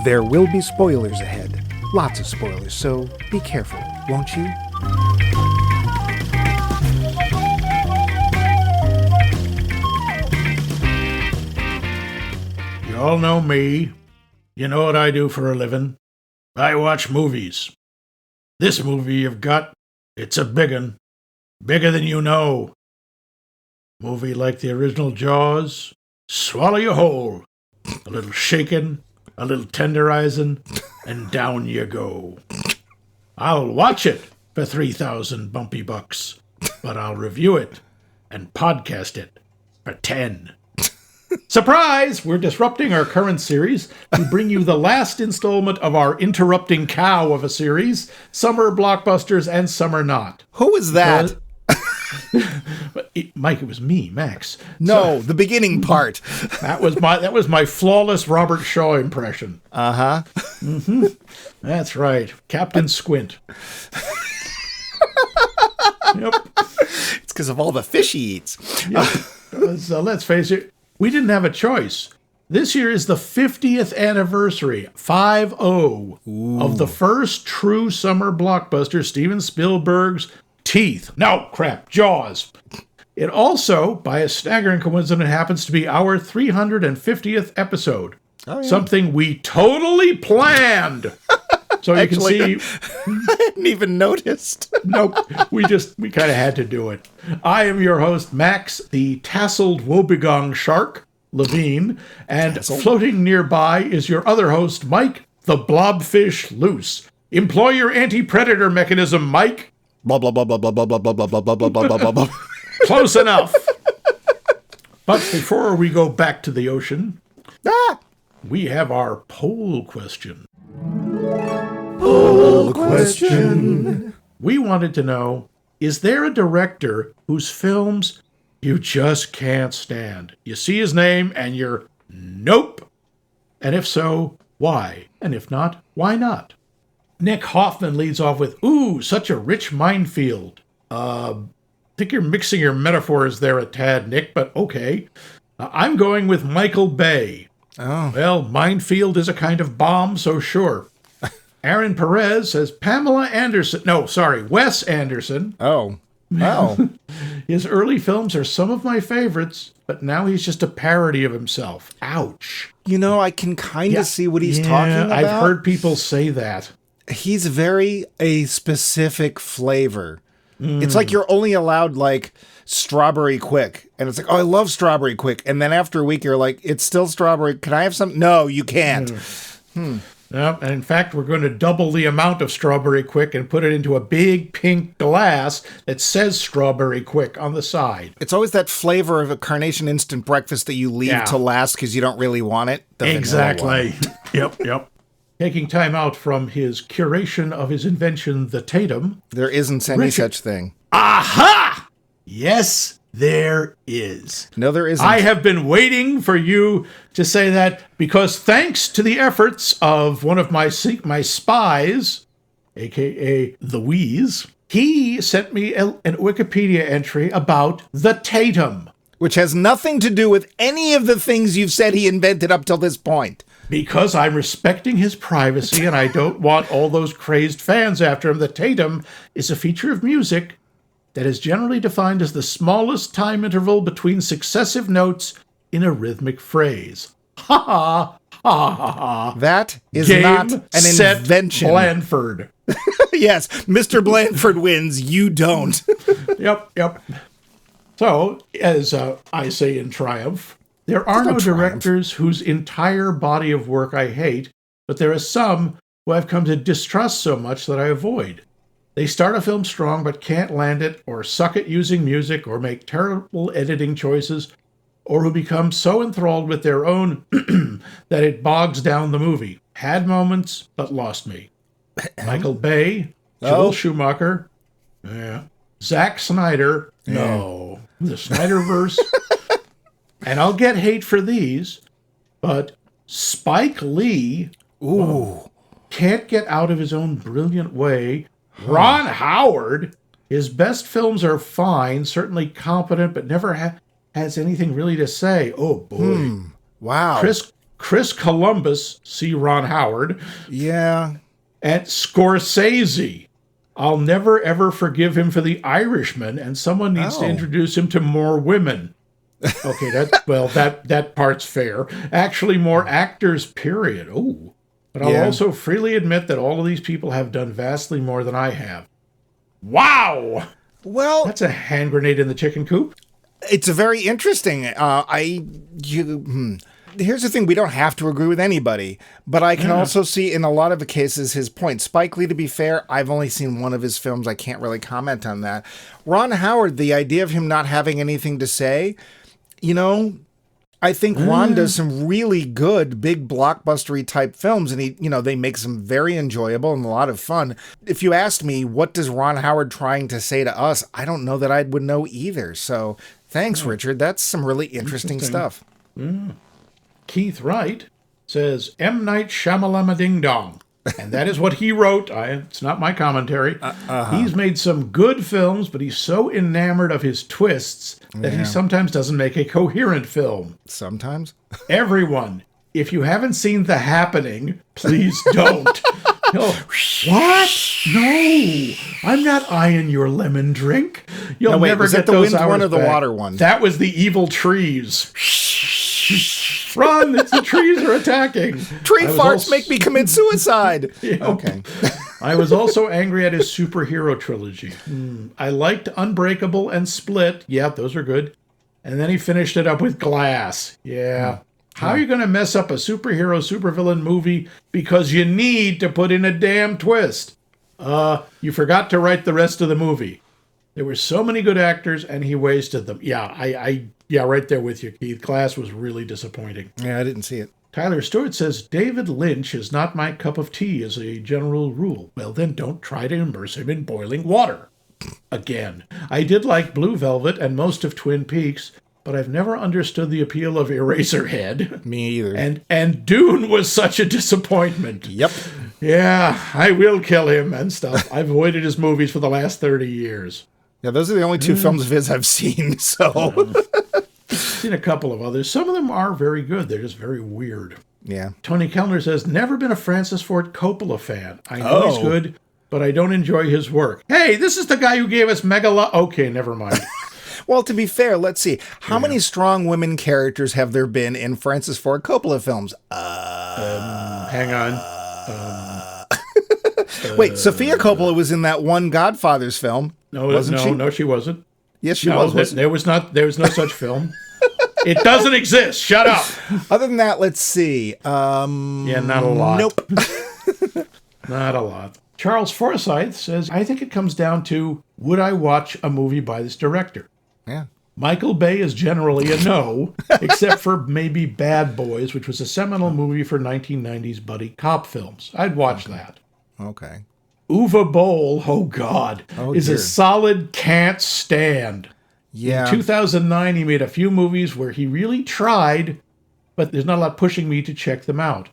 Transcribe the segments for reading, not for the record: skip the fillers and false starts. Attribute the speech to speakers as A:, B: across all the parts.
A: There will be spoilers ahead. Lots of spoilers, so be careful, won't you?
B: You all know me. You know what I do for a living. I watch movies. This movie you've got, it's a big un. Bigger than you know. Movie like the original Jaws, swallow you whole. A little shaking, a little tenderizing, and down you go. I'll watch it for 3,000 bumpy bucks, but I'll review it and podcast it for 10. Surprise! We're disrupting our current series to bring you the last installment of our interrupting cow of a series, Summer Blockbusters and Summer Not.
A: Who is that?
B: Mike, it was me, Max.
A: No, the beginning part.
B: That was my flawless Robert Shaw impression.
A: Uh-huh.
B: Mm-hmm. That's right. Captain Squint. Yep.
A: It's because of all the fish he eats.
B: Yep. So let's face it, we didn't have a choice. This year is the 50th anniversary, 5-0, of the first true summer blockbuster, Steven Spielberg's Jaws. It also, by a staggering coincidence, happens to be our 350th episode. Oh, yeah. Something we totally planned. So you can see...
A: I hadn't even noticed.
B: Nope. We kind of had to do it. I am your host, Max, the tasseled woebegone shark, Levine, and floating nearby is your other host, Mike, the blobfish loose. Employ your anti-predator mechanism, Mike.
A: Blah, blah, blah, blah, blah, blah, blah, blah, blah, blah, blah, blah, blah, blah.
B: Close enough. But before we go back to the ocean, we have our poll question.
A: Poll question.
B: We wanted to know, is there a director whose films you just can't stand? You see his name and you're, nope. And if so, why? And if not, why not? Nick Hoffman leads off with, ooh, such a rich minefield. I think you're mixing your metaphors there a tad, Nick, but okay. I'm going with Michael Bay.
A: Oh.
B: Well, minefield is a kind of bomb, so sure. Aaron Perez says Wes Anderson.
A: Oh. Wow.
B: His early films are some of my favorites, but now he's just a parody of himself. Ouch.
A: You know, I can kind of see what he's talking about.
B: I've heard people say that.
A: He's very a specific flavor. It's like you're only allowed like strawberry quick. And it's like, oh, I love strawberry quick. And then after a week, you're like, it's still strawberry. Can I have some? No, you can't.
B: Yep, and in fact, we're going to double the amount of strawberry quick and put it into a big pink glass that says strawberry quick on the side.
A: It's always that flavor of a Carnation Instant Breakfast that you leave to last because you don't really want it.
B: Exactly. Yep. Taking time out from his curation of his invention, the Tatum.
A: There isn't any such thing.
B: Aha! Yes, there is.
A: No, there isn't.
B: I have been waiting for you to say that because thanks to the efforts of one of my spies, a.k.a. the Wheeze, he sent me an Wikipedia entry about the Tatum.
A: Which has nothing to do with any of the things you've said he invented up till this point.
B: Because I'm respecting his privacy and I don't want all those crazed fans after him. The Tatum is a feature of music that is generally defined as the smallest time interval between successive notes in a rhythmic phrase. Ha ha ha ha ha.
A: That is not an invention.
B: Blandford.
A: Yes, Mr. Blandford wins. You don't.
B: Yep. So, as I say in triumph, there are no directors whose entire body of work I hate, but there are some who I've come to distrust so much that I avoid. They start a film strong but can't land it, or suck at using music, or make terrible editing choices, or who become so enthralled with their own that it bogs down the movie. Had moments, but lost me. Michael Bay, Joel Schumacher, Zack Snyder, no, the Snyderverse. And I'll get hate for these, but Spike Lee can't get out of his own brilliant way. Ron Howard, his best films are fine, certainly competent, but never has anything really to say. Oh, boy.
A: Wow.
B: Chris Columbus, see Ron Howard,
A: Yeah.
B: and Scorsese. I'll never ever forgive him for The Irishman, and someone needs to introduce him to more women. Okay, that part's fair. Actually, more actors, period. Oh, but I'll also freely admit that all of these people have done vastly more than I have. Wow!
A: Well,
B: That's a hand grenade in the chicken coop.
A: it's a very interesting. Here's the thing: we don't have to agree with anybody, but I can also see in a lot of the cases his point. Spike Lee, to be fair, I've only seen one of his films. I can't really comment on that. Ron Howard, the idea of him not having anything to say, I think Ron does some really good, big blockbustery type films, and they make some very enjoyable and a lot of fun. If you asked me, what does Ron Howard trying to say to us? I don't know that I would know either. So thanks, Richard. That's some really interesting stuff.
B: Keith Wright says M. Night Shyamalama Ding Dong. And that is what he wrote. It's not my commentary. He's made some good films, but he's so enamored of his twists that he sometimes doesn't make a coherent film.
A: Sometimes?
B: Everyone, if you haven't seen The Happening, please don't. What? No, I'm not eyeing your lemon drink. You'll never get
A: the
B: those
A: wind
B: hours
A: one or the
B: back.
A: water one?
B: That was the evil trees. Run! It's the trees are attacking.
A: Tree farts make me commit suicide. Okay.
B: I was also angry at his superhero trilogy. I liked Unbreakable and Split. Yeah, those are good. And then he finished it up with Glass. Yeah. How are you going to mess up a superhero, supervillain movie because you need to put in a damn twist? You forgot to write the rest of the movie. There were so many good actors, and he wasted them. Yeah, right there with you, Keith. Glass was really disappointing.
A: Yeah, I didn't see it.
B: Tyler Stewart says, David Lynch is not my cup of tea as a general rule. Well, then don't try to immerse him in boiling water. Again, I did like Blue Velvet and most of Twin Peaks, but I've never understood the appeal of Eraserhead.
A: Me either.
B: And Dune was such a disappointment.
A: Yep.
B: Yeah, I will kill him and stuff. I've avoided his movies for the last 30 years.
A: Yeah, those are the only two films of his I've seen, so...
B: Seen a couple of others. Some of them are very good. They're just very weird.
A: Yeah.
B: Tony Kellner says, never been a Francis Ford Coppola fan. I know he's good, but I don't enjoy his work. Hey, this is the guy who gave us Okay, never mind.
A: Well, to be fair, let's see. How many strong women characters have there been in Francis Ford Coppola films?
B: Hang on.
A: Wait, Sofia Coppola was in that one Godfather's film.
B: No, she wasn't.
A: Yes, she was.
B: There was no such film. It doesn't exist. Shut up.
A: Other than that, let's see.
B: Not a lot.
A: Nope.
B: Not a lot. Charles Forsyth says, I think it comes down to, would I watch a movie by this director?
A: Yeah.
B: Michael Bay is generally a no, except for maybe Bad Boys, which was a seminal movie for 1990s buddy cop films. I'd watch that.
A: Okay.
B: Uwe Boll, oh God, is a solid can't stand.
A: Yeah.
B: In 2009, he made a few movies where he really tried, but there's not a lot pushing me to check them out.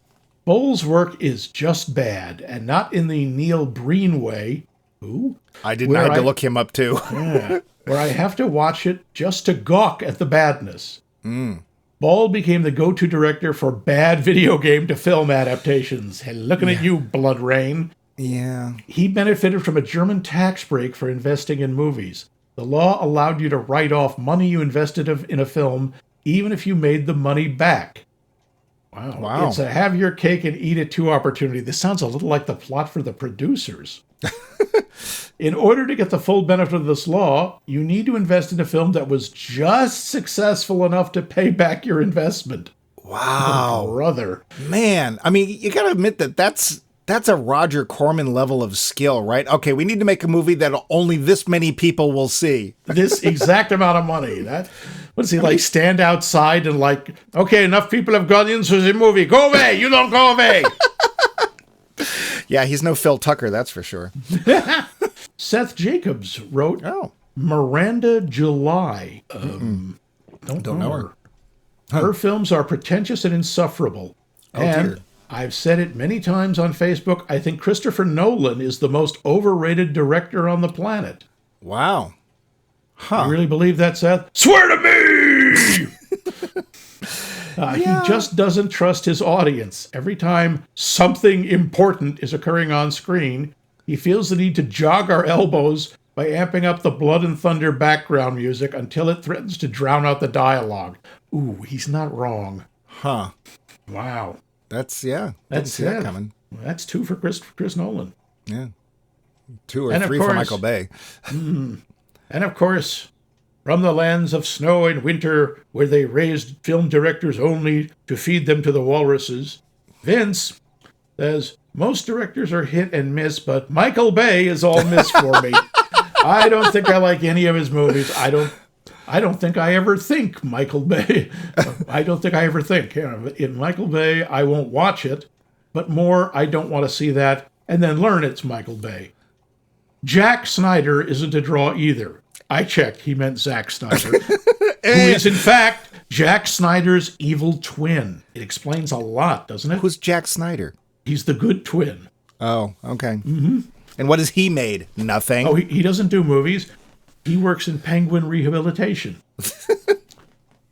B: Boll's work is just bad, and not in the Neil Breen way. Who?
A: I had to look him up too.
B: Yeah, where I have to watch it just to gawk at the badness. Ball became the go-to director for bad video game to film adaptations. Hey, looking at you, Blood Rain.
A: Yeah.
B: He benefited from a German tax break for investing in movies. The law allowed you to write off money you invested in a film, even if you made the money back. Wow. It's a have your cake and eat it too opportunity. This sounds a little like the plot for The Producers. In order to get the full benefit of this law, you need to invest in a film that was just successful enough to pay back your investment.
A: Wow.
B: Oh, brother.
A: Man, I mean, you got to admit that's a Roger Corman level of skill, right? Okay, we need to make a movie that only this many people will see.
B: This exact amount of money. What does he like? Stand outside and like, okay, enough people have gone into the movie. Go away! You don't go away!
A: Yeah, he's no Phil Tucker, that's for sure.
B: Seth Jacobs wrote Miranda July. Don't know her. Her films are pretentious and insufferable. Dear. I've said it many times on Facebook, I think Christopher Nolan is the most overrated director on the planet.
A: Wow. Huh.
B: You really believe that, Seth? Swear to me! He just doesn't trust his audience. Every time something important is occurring on screen, he feels the need to jog our elbows by amping up the blood and thunder background music until it threatens to drown out the dialogue. Ooh, he's not wrong.
A: Huh.
B: Wow.
A: That's that coming.
B: That's 2 for Chris Nolan.
A: Yeah. 2 or 3 for Michael Bay.
B: And of course, from the lands of snow and winter, where they raised film directors only to feed them to the walruses, Vince says, most directors are hit and miss, but Michael Bay is all miss for me. I don't think I like any of his movies. I don't think I ever think Michael Bay. I don't think I ever think. In Michael Bay, I won't watch it, but more, I don't want to see that and then learn it's Michael Bay. Jack Snyder isn't a draw either. I checked. He meant Zack Snyder, who is, in fact, Jack Snyder's evil twin. It explains a lot, doesn't it?
A: Who's Jack Snyder?
B: He's the good twin.
A: Oh, okay. Mm-hmm. And what has he made? Nothing.
B: Oh, he doesn't do movies. He works in penguin rehabilitation.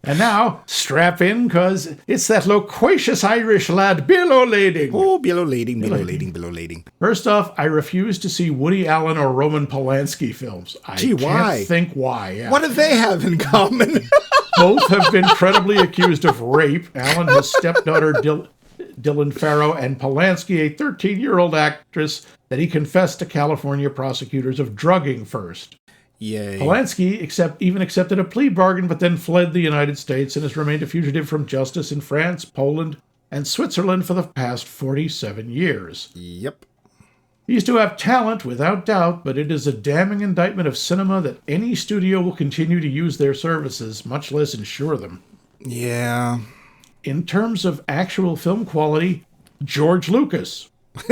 B: And now, strap in, because it's that loquacious Irish lad, Bill O'Lading.
A: Oh, Bill O'Lading, Bill O'Lading, Bill O'Lading.
B: First off, I refuse to see Woody Allen or Roman Polanski films. I can't think why. Yeah.
A: What do they have in common?
B: Both have been credibly accused of rape. Allen, his stepdaughter, Dylan Farrow, and Polanski, a 13-year-old actress that he confessed to California prosecutors of drugging first.
A: Yay.
B: Polanski even accepted a plea bargain, but then fled the United States and has remained a fugitive from justice in France, Poland, and Switzerland for the past 47 years.
A: Yep.
B: He's to have talent, without doubt, but it is a damning indictment of cinema that any studio will continue to use their services, much less insure them.
A: Yeah.
B: In terms of actual film quality, George Lucas.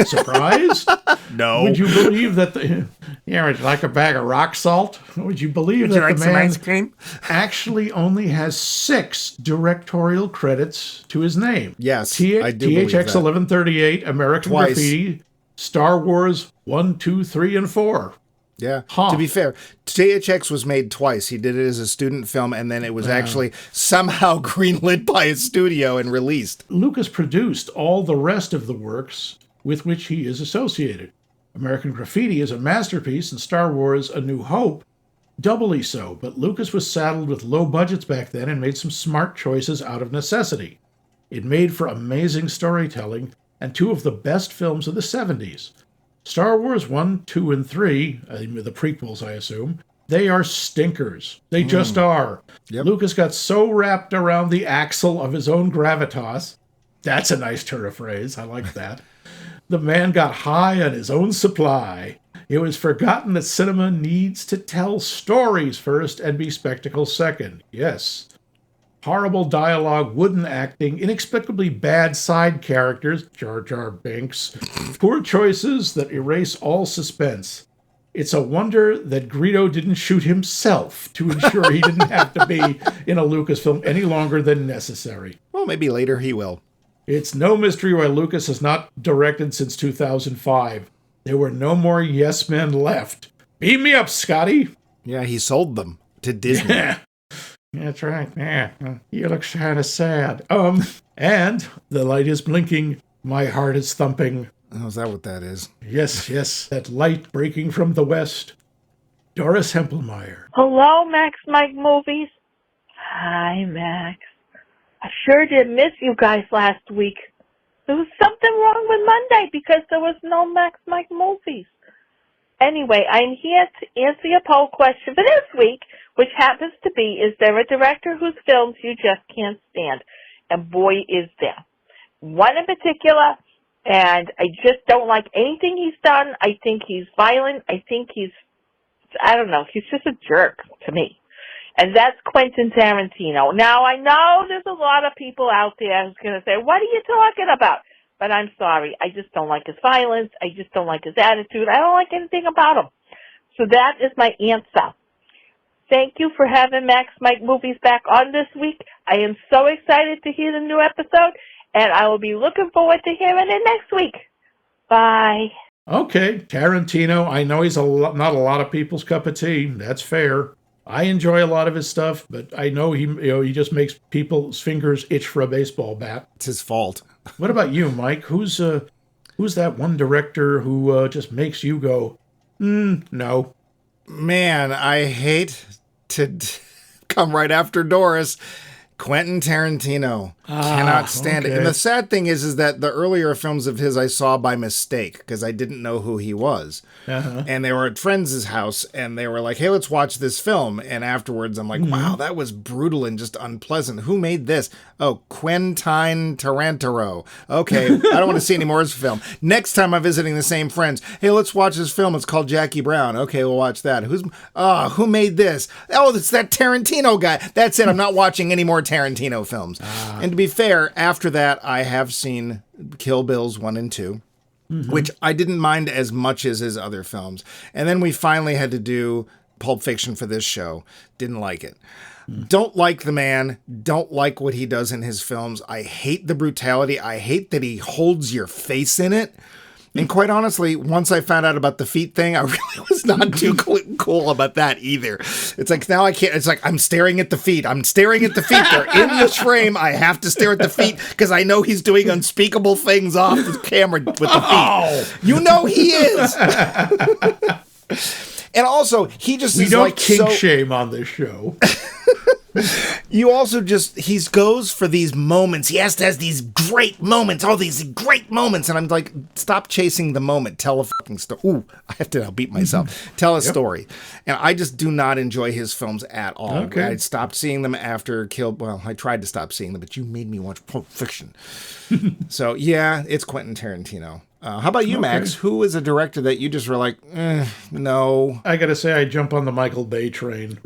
B: Surprise?
A: No.
B: Would you believe that it's like a bag of rock salt? Would you believe that the man
A: ice cream?
B: actually only has 6 directorial credits to his name?
A: Yes, I do believe
B: THX
A: that.
B: 1138, American
A: Twice.
B: Graffiti, Star Wars 1, 2, 3, and 4.
A: Yeah.
B: Huh.
A: To be fair, THX was made twice. He did it as a student film, and then it was actually somehow greenlit by a studio and released.
B: Lucas produced all the rest of the works with which he is associated. American Graffiti is a masterpiece, and Star Wars A New Hope doubly so, but Lucas was saddled with low budgets back then and made some smart choices out of necessity. It made for amazing storytelling and 2 of the best films of the 70s. Star Wars 1, 2, and 3, the prequels, I assume, they are stinkers. They just are.
A: Yep.
B: Lucas got so wrapped around the axle of his own gravitas. That's a nice turn of phrase. I like that. The man got high on his own supply. It was forgotten that cinema needs to tell stories first and be spectacle second. Yes. Horrible dialogue, wooden acting, inexplicably bad side characters, Jar Jar Binks, poor choices that erase all suspense. It's a wonder that Greedo didn't shoot himself to ensure he didn't have to be in a Lucasfilm any longer than necessary.
A: Well, maybe later he will.
B: It's no mystery why Lucas has not directed since 2005. There were no more yes men left. Beam me up, Scotty.
A: Yeah, he sold them to Disney.
B: Yeah, that's right. Yeah, you look kind of sad. And the light is blinking. My heart is thumping.
A: Oh, is that what that is?
B: Yes, that light breaking from the west. Doris Hempelmeyer.
C: Hello, Max Mike Movies. Hi, Max. I sure did miss you guys last week. There was something wrong with Monday because there was no Max Mike Movies. Anyway, I'm here to answer your poll question for this week, which happens to be, is there a director whose films you just can't stand? And boy, is there. One in particular, and I just don't like anything he's done. I think he's violent. I think he's just a jerk to me. And that's Quentin Tarantino. Now, I know there's a lot of people out there who's going to say, what are you talking about? But I'm sorry. I just don't like his violence. I just don't like his attitude. I don't like anything about him. So that is my answer. Thank you for having Max Mike Movies back on this week. I am so excited to hear the new episode, and I will be looking forward to hearing it next week. Bye.
B: Okay, Tarantino. I know he's not a lot of people's cup of tea. That's fair. I enjoy a lot of his stuff, but I know he just makes people's fingers itch for a baseball bat.
A: It's his fault.
B: What about you, Mike? Who's that one director who just makes you go, no?
A: Man, I hate to come right after Doris. Quentin Tarantino. Cannot stand it. And the sad thing is that the earlier films of his I saw by mistake because I didn't know who he was. And they were at friends' house and they were like, hey, let's watch this film. And afterwards I'm like, wow, that was brutal and just unpleasant. Who made this? Oh, Quentin Tarantino. Okay, I don't want to see any more of his film. Next time I'm visiting the same friends, hey, let's watch this film. It's called Jackie Brown. Okay, we'll watch that. Who made this? Oh, it's that Tarantino guy. That's it. I'm not watching any more Tarantino films. And to be fair, after that, I have seen Kill Bills 1 and 2, which I didn't mind as much as his other films. And then we finally had to do Pulp Fiction for this show. Didn't like it. Don't like the man. Don't like what he does in his films. I hate the brutality. I hate that he holds your face in it. And quite honestly, once I found out about the feet thing, I really was not too cool about that either. It's like, now I can't, it's like, I'm staring at the feet. I'm staring at the feet. They're in this frame. I have to stare at the feet because I know he's doing unspeakable things off the camera with the feet.
B: Oh.
A: You know he is. And also, he just is like
B: We don't kink shame on this show.
A: You also he goes for these moments. He has to have these great moments, all these great moments. And I'm like, stop chasing the moment. Tell a fucking story. Ooh, I have to now beat myself. Tell a story. And I just do not enjoy his films at all.
B: Okay.
A: I stopped seeing them after I tried to stop seeing them, but you made me watch Pulp Fiction. So, yeah, it's Quentin Tarantino. How about you, Max? Who is a director that you just were like, no?
B: I gotta say, I jump on the Michael Bay train.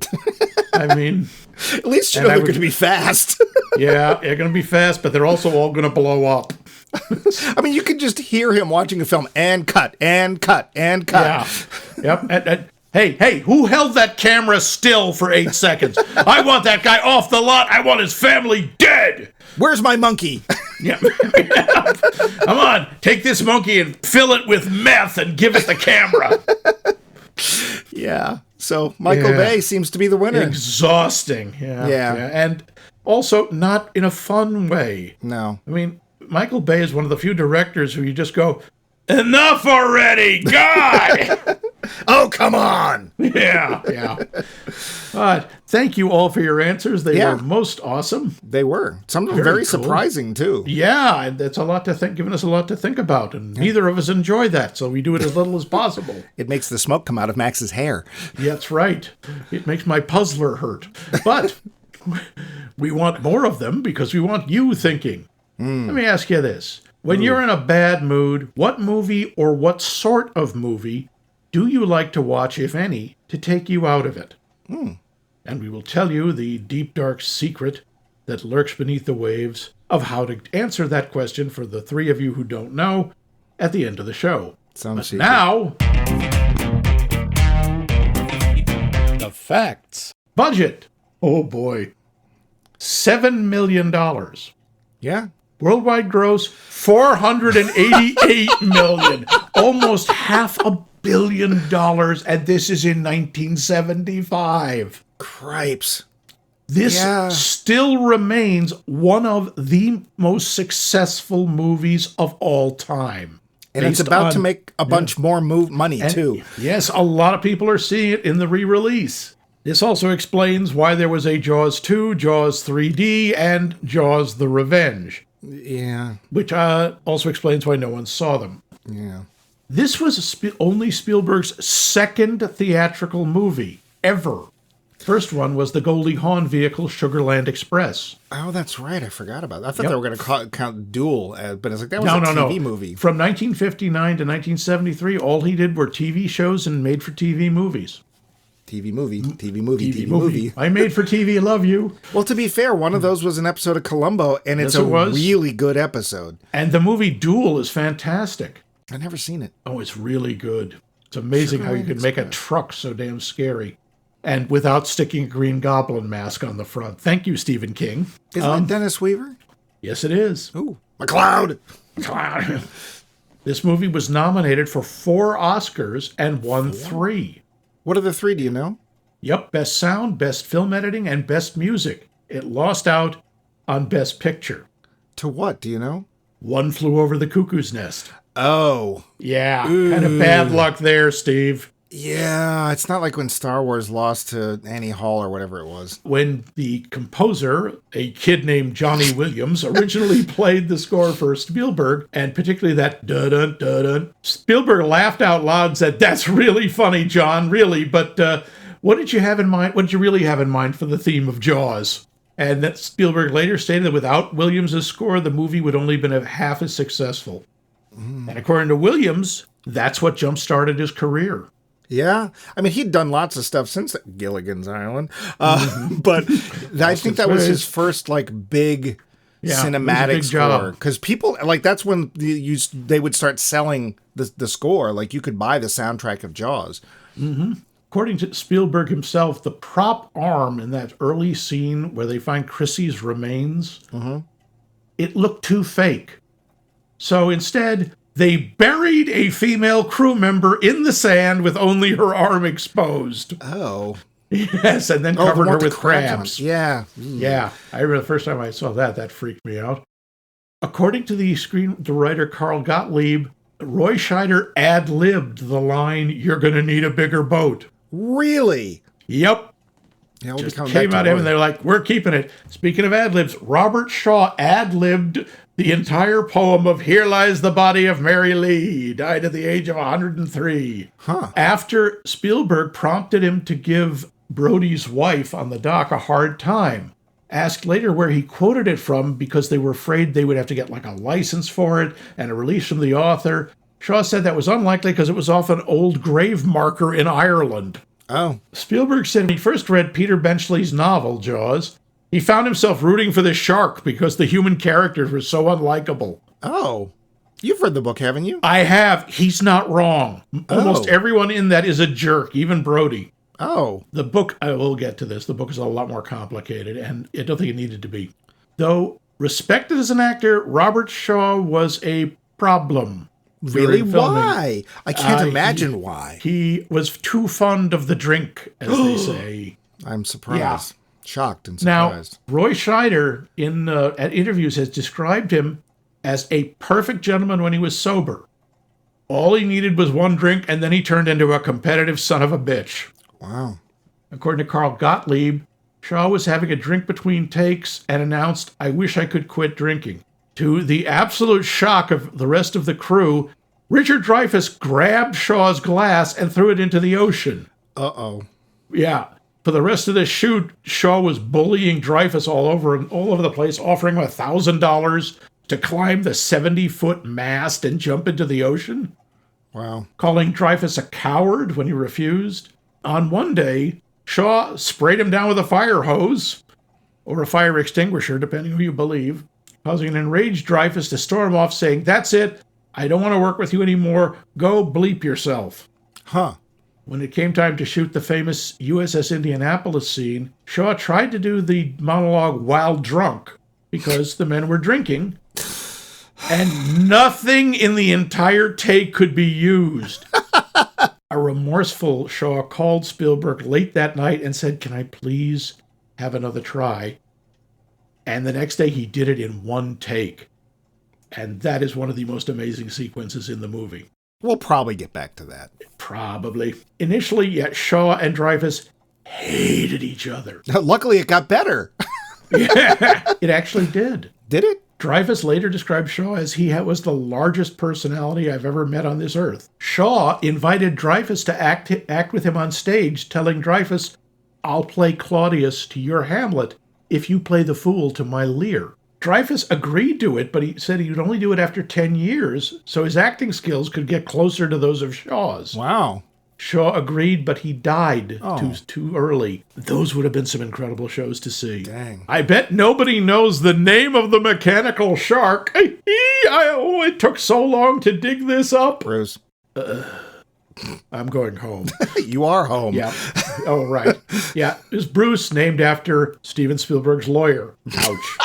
B: I mean,
A: at least you know they're going to be fast.
B: Yeah, they're going to be fast, but they're also all going to blow up.
A: I mean, you can just hear him watching a film and cut and cut and cut.
B: Yeah. Yep. Hey, who held that camera still for 8 seconds? I want that guy off the lot. I want his family dead.
A: Where's my monkey?
B: Yeah. Come on, take this monkey and fill it with meth and give it the camera.
A: Yeah. So Michael Bay seems to be the winner.
B: Exhausting. Yeah. And also not in a fun way.
A: No.
B: I mean, Michael Bay is one of the few directors who you just go, enough already, God!
A: Oh, come on!
B: Yeah. Thank you all for your answers. They were most awesome.
A: They were. Some of them very cool. Surprising, too.
B: Yeah, and that's giving us a lot to think about. And neither of us enjoy that, so we do it as little as possible.
A: It makes the smoke come out of Max's hair.
B: Yeah, that's right. It makes my puzzler hurt. But we want more of them because we want you thinking. Let me ask you this. When you're in a bad mood, what movie or what sort of movie do you like to watch, if any, to take you out of it? And we will tell you the deep, dark secret that lurks beneath the waves of how to answer that question for the three of you who don't know at the end of the show.
A: But
B: now, the facts. Budget. Oh, boy. $7 million.
A: Yeah.
B: Worldwide gross, $488 million. Almost $500 million, and this is in 1975.
A: Cripes.
B: This still remains one of the most successful movies of all time.
A: And it's about to make a bunch more money, too.
B: Yes, a lot of people are seeing it in the re-release. This also explains why there was a Jaws 2, Jaws 3D, and Jaws the Revenge.
A: Yeah.
B: Which also explains why no one saw them.
A: Yeah.
B: This was only Spielberg's second theatrical movie ever. First one was the Goldie Hawn vehicle Sugarland Express.
A: Oh, that's right. I forgot about that. I thought they were going to count Duel, but it's like that was a TV movie.
B: From 1959 to 1973, all he did were TV shows and made-for-TV movies.
A: TV movie.
B: I made for TV, love you.
A: Well, to be fair, one of those was an episode of Columbo, and it's a really good episode.
B: And the movie Duel is fantastic.
A: I've never seen it.
B: Oh, it's really good. It's amazing how you can make a truck so damn scary. And without sticking a Green Goblin mask on the front. Thank you, Stephen King.
A: Isn't it Dennis Weaver?
B: Yes, it is.
A: Ooh, McCloud.
B: This movie was nominated for 4 Oscars and won 3.
A: What are the 3, do you know?
B: Yep, best sound, best film editing, and best music. It lost out on best picture.
A: To what, do you know?
B: One Flew Over the Cuckoo's Nest.
A: Oh.
B: Yeah, kind of bad luck there, Steve.
A: Yeah, it's not like when Star Wars lost to Annie Hall or whatever it was.
B: When the composer, a kid named Johnny Williams, originally played the score for Spielberg, and particularly that dun dun dun, Spielberg laughed out loud and said, "That's really funny, John, really, but what did you have in mind? What did you really have in mind for the theme of Jaws?" And that Spielberg later stated that without Williams' score, the movie would only have been half as successful. And according to Williams, that's what jump-started his career.
A: Yeah. I mean, he'd done lots of stuff since Gilligan's Island. But I think that was his first, like, big cinematic score. Because people, like, that's when they would start selling the score. Like, you could buy the soundtrack of Jaws.
B: Mm-hmm. According to Spielberg himself, the prop arm in that early scene where they find Chrissy's remains, it looked too fake. So instead, they buried a female crew member in the sand with only her arm exposed.
A: Oh.
B: Yes, and then covered her with crabs.
A: Yeah.
B: Yeah. I remember the first time I saw that freaked me out. According to the writer Carl Gottlieb, Roy Scheider ad-libbed the line, "You're going to need a bigger boat."
A: Really?
B: Yep.
A: Yeah,
B: Just came out of him and they're like, "We're keeping it." Speaking of ad-libs, Robert Shaw ad-libbed the entire poem of "Here Lies the Body of Mary Lee," died at the age of 103. After Spielberg prompted him to give Brody's wife on the dock a hard time. Asked later where he quoted it from because they were afraid they would have to get like a license for it and a release from the author. Shaw said that was unlikely because it was off an old grave marker in Ireland.
A: Oh.
B: Spielberg said when he first read Peter Benchley's novel, Jaws, he found himself rooting for the shark because the human characters were so unlikable.
A: Oh. You've read the book, haven't you?
B: I have. He's not wrong. Almost everyone in that is a jerk, even Brody.
A: Oh.
B: The book, I will get to this, the book is a lot more complicated, and I don't think it needed to be. Though respected as an actor, Robert Shaw was a problem.
A: Really? Why? I can't imagine why.
B: He was too fond of the drink, as they say.
A: I'm surprised. Yeah. Shocked and
B: surprised. Now, Roy Scheider, at interviews, has described him as a perfect gentleman when he was sober. All he needed was one drink, and then he turned into a competitive son of a bitch.
A: Wow.
B: According to Carl Gottlieb, Shaw was having a drink between takes and announced, "I wish I could quit drinking." To the absolute shock of the rest of the crew, Richard Dreyfuss grabbed Shaw's glass and threw it into the ocean.
A: Uh-oh.
B: Yeah. For the rest of the shoot, Shaw was bullying Dreyfuss all over the place, offering him $1,000 to climb the 70-foot mast and jump into the ocean.
A: Wow.
B: Calling Dreyfuss a coward when he refused. On one day, Shaw sprayed him down with a fire hose, or a fire extinguisher, depending who you believe, causing an enraged Dreyfuss to storm off, saying, "That's it. I don't want to work with you anymore. Go bleep yourself."
A: Huh.
B: When it came time to shoot the famous USS Indianapolis scene, Shaw tried to do the monologue while drunk, because the men were drinking, and nothing in the entire take could be used. A remorseful Shaw called Spielberg late that night and said, "Can I please have another try?" And the next day he did it in one take. And that is one of the most amazing sequences in the movie.
A: We'll probably get back to that.
B: Probably. Initially, Shaw and Dreyfuss hated each other.
A: Luckily, it got better.
B: Yeah, it actually did.
A: Did it?
B: Dreyfuss later described Shaw as he was the largest personality I've ever met on this earth. Shaw invited Dreyfuss to act with him on stage, telling Dreyfuss, "I'll play Claudius to your Hamlet if you play the fool to my Lear." Dreyfuss agreed to it, but he said he would only do it after 10 years, so his acting skills could get closer to those of Shaw's.
A: Wow.
B: Shaw agreed, but he died too early. Those would have been some incredible shows to see.
A: Dang.
B: I bet nobody knows the name of the mechanical shark. It took so long to dig this up.
A: Bruce.
B: I'm going home.
A: You are home.
B: Yeah. Oh, right. Yeah. It was Bruce, named after Steven Spielberg's lawyer. Ouch.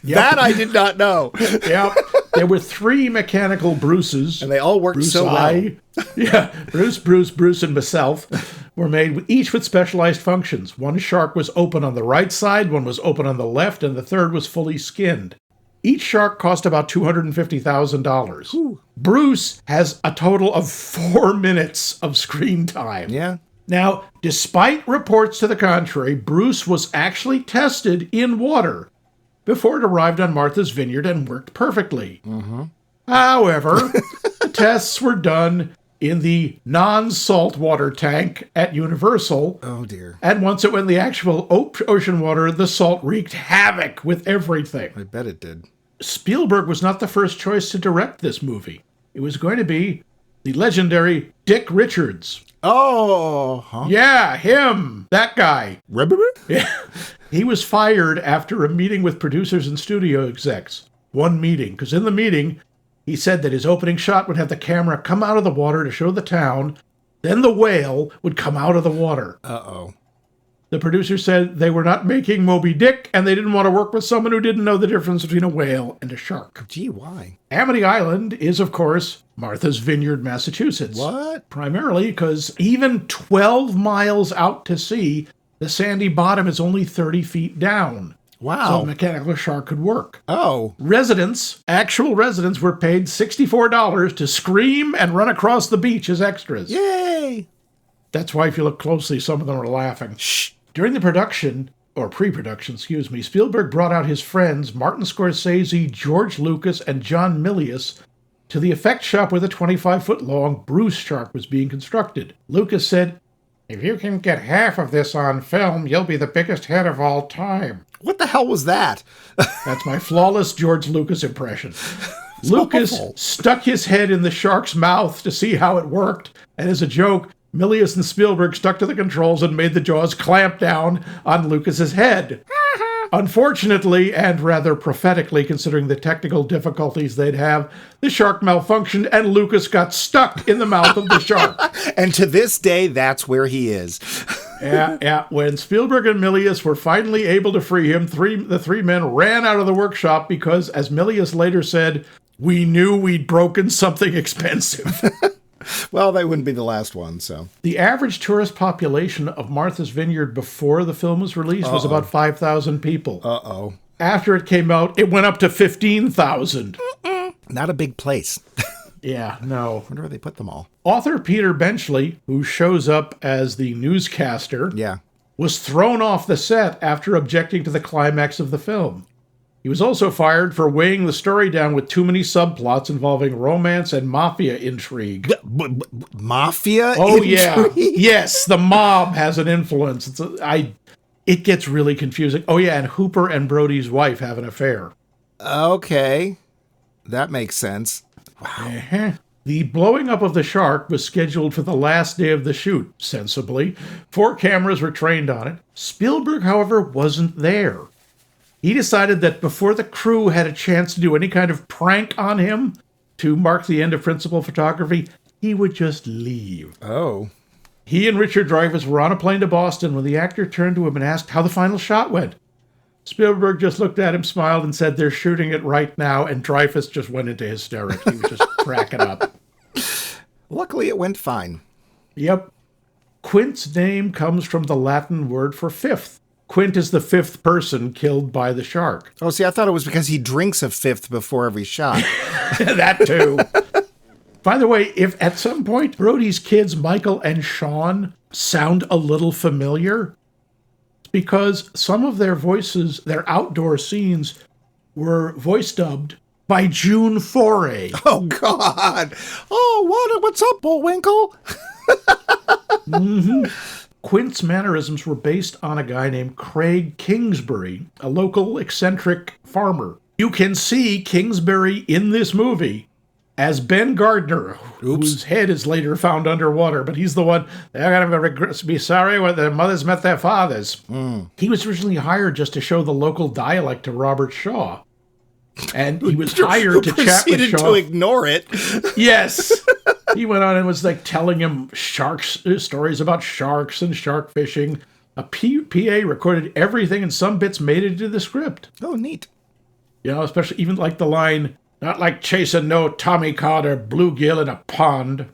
A: That I did not know.
B: Yep. There were 3 mechanical Bruces.
A: And they all worked so well.
B: Yeah, Bruce, and myself were made, each with specialized functions. One shark was open on the right side, one was open on the left, and the third was fully skinned. Each shark cost about $250,000. Bruce has a total of 4 minutes of screen time.
A: Yeah.
B: Now, despite reports to the contrary, Bruce was actually tested in water before it arrived on Martha's Vineyard and worked perfectly. Mm-hmm. However, the tests were done in the non-saltwater tank at Universal.
A: Oh, dear.
B: And once it went in the actual ocean water, the salt wreaked havoc with everything.
A: I bet it did.
B: Spielberg was not the first choice to direct this movie. It was going to be the legendary Dick Richards.
A: Oh, huh?
B: Yeah, him. That guy.
A: Remember?
B: Yeah. He was fired after a meeting with producers and studio execs. One meeting, because in the meeting, he said that his opening shot would have the camera come out of the water to show the town, then the whale would come out of the water.
A: Uh-oh.
B: The producer said they were not making Moby Dick, and they didn't want to work with someone who didn't know the difference between a whale and a shark.
A: Gee, why?
B: Amity Island is, of course, Martha's Vineyard, Massachusetts.
A: What?
B: Primarily because even 12 miles out to sea, the sandy bottom is only 30 feet down.
A: Wow.
B: So a mechanical shark could work.
A: Oh.
B: Actual residents were paid $64 to scream and run across the beach as extras.
A: Yay!
B: That's why if you look closely, some of them are laughing.
A: Shh.
B: During the production, or pre-production, Spielberg brought out his friends Martin Scorsese, George Lucas, and John Milius to the effect shop where the 25-foot-long Bruce shark was being constructed. Lucas said, "If you can get half of this on film, you'll be the biggest hit of all time."
A: What the hell was that?
B: That's my flawless George Lucas impression. Lucas stuck his head in the shark's mouth to see how it worked, and as a joke, Milius and Spielberg stuck to the controls and made the jaws clamp down on Lucas's head. Unfortunately, and rather prophetically considering the technical difficulties they'd have, the shark malfunctioned and Lucas got stuck in the mouth of the shark.
A: And to this day, that's where he is.
B: Yeah. When Spielberg and Milius were finally able to free him, the 3 men ran out of the workshop because, as Milius later said, "We knew we'd broken something expensive."
A: Well, they wouldn't be the last one, so.
B: The average tourist population of Martha's Vineyard before the film was released was about 5,000 people.
A: Uh-oh.
B: After it came out, it went up to 15,000.
A: Not a big place.
B: Yeah, no.
A: I wonder where they put them all.
B: Author Peter Benchley, who shows up as the newscaster, was thrown off the set after objecting to the climax of the film. He was also fired for weighing the story down with too many subplots involving romance and mafia intrigue.
A: Mafia
B: Oh,
A: intrigue?
B: yeah. Yes, the mob has an influence. It gets really confusing. Oh, yeah, and Hooper and Brody's wife have an affair.
A: Okay. That makes sense. Wow.
B: Uh-huh. The blowing up of the shark was scheduled for the last day of the shoot, sensibly. 4 cameras were trained on it. Spielberg, however, wasn't there. He decided that before the crew had a chance to do any kind of prank on him to mark the end of principal photography, he would just leave.
A: Oh.
B: He and Richard Dreyfuss were on a plane to Boston when the actor turned to him and asked how the final shot went. Spielberg just looked at him, smiled, and said, "They're shooting it right now," and Dreyfuss just went into hysterics. He was just cracking up.
A: Luckily, it went fine.
B: Yep. Quint's name comes from the Latin word for fifth. Quint is the 5th person killed by the shark.
A: Oh, see, I thought it was because he drinks a 5th before every shot.
B: That too. By the way, if at some point Brody's kids, Michael and Sean, sound a little familiar, it's because some of their voices, their outdoor scenes, were voice dubbed by June Foray.
A: Oh, God. Oh, what's up, Bullwinkle?
B: Mm-hmm. Quint's mannerisms were based on a guy named Craig Kingsbury, a local eccentric farmer. You can see Kingsbury in this movie as Ben Gardner, whose head is later found underwater, but he's the one, they're going to be sorry when their mothers met their fathers. He was originally hired just to show the local dialect to Robert Shaw. And he was hired to chat with Shaw.
A: To ignore it.
B: Yes. He went on and was like telling him stories about sharks and shark fishing. A PA recorded everything and some bits made it into the script.
A: Oh, neat.
B: You know, especially even like the line, Not like chasing no Tommy cod or bluegill in a pond.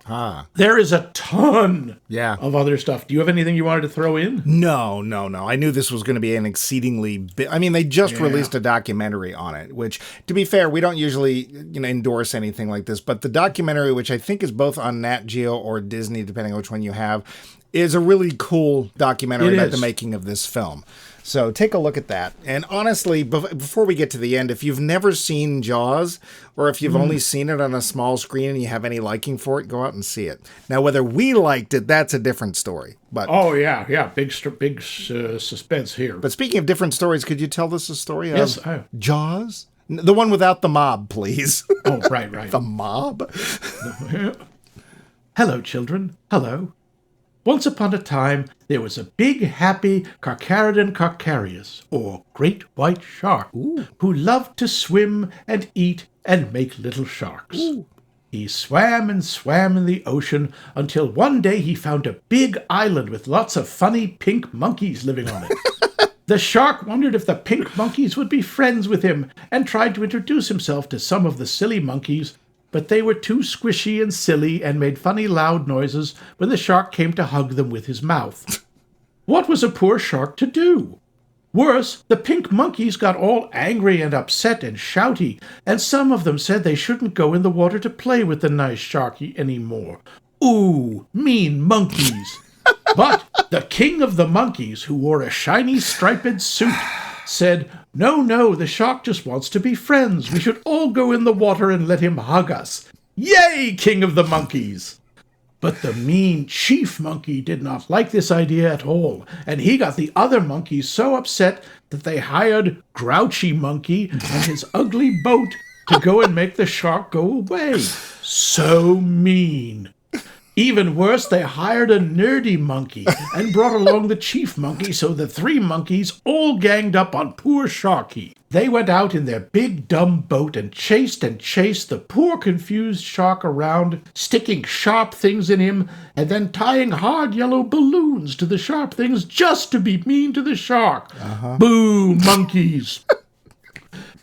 A: Ah.
B: There is a ton
A: Yeah.
B: of other stuff. Do you have anything you wanted to throw in?
A: No. I knew this was going to be an exceedingly I mean, they just released a documentary on it, which, to be fair, we don't usually endorse anything like this, but the documentary, which I think is both on Nat Geo or Disney, depending on which one you have, is a really cool documentary about the making of this film. So take a look at that. And honestly, before we get to the end, if you've never seen Jaws, or if you've only seen it on a small screen and you have any liking for it, go out and see it. Now, whether we liked it, that's a different story. But
B: big suspense here.
A: But speaking of different stories, could you tell us a story
B: Yes,
A: of Jaws? The one without the mob, please.
B: Oh, right.
A: The mob?
B: Hello, children. Hello. Once upon a time, there was a big, happy Carcharodon carcharius, or great white shark, who loved to swim and eat and make little sharks. Ooh. He swam and swam in the ocean until one day he found a big island with lots of funny pink monkeys living on it. The shark wondered if the pink monkeys would be friends with him and tried to introduce himself to some of the silly monkeys, but they were too squishy and silly and made funny loud noises when the shark came to hug them with his mouth. What was a poor shark to do? Worse, the pink monkeys got all angry and upset and shouty, and some of them said they shouldn't go in the water to play with the nice sharky anymore. Ooh, mean monkeys! But the king of the monkeys, who wore a shiny striped suit, said, No, the shark just wants to be friends. We should all go in the water and let him hug us. Yay, king of the monkeys! But the mean chief monkey did not like this idea at all, and he got the other monkeys so upset that they hired Grouchy Monkey and his ugly boat to go and make the shark go away. So mean. Even worse, they hired a nerdy monkey and brought along the chief monkey, so the three monkeys all ganged up on poor Sharky. They went out in their big dumb boat and chased the poor confused shark around, sticking sharp things in him and then tying hard yellow balloons to the sharp things just to be mean to the shark. Boo, monkeys!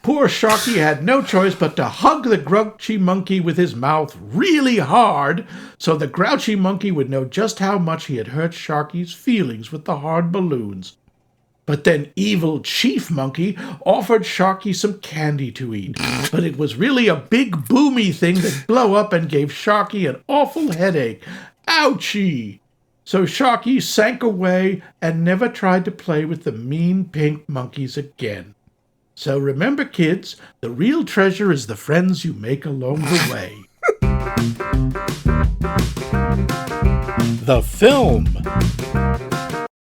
B: Poor Sharky had no choice but to hug the grouchy monkey with his mouth really hard, so the grouchy monkey would know just how much he had hurt Sharky's feelings with the hard balloons. But then evil chief monkey offered Sharky some candy to eat, but it was really a big boomy thing that blew up and gave Sharky an awful headache. Ouchie! So Sharky sank away and never tried to play with the mean pink monkeys again. So remember, kids, the real treasure is the friends you make along the way. The film.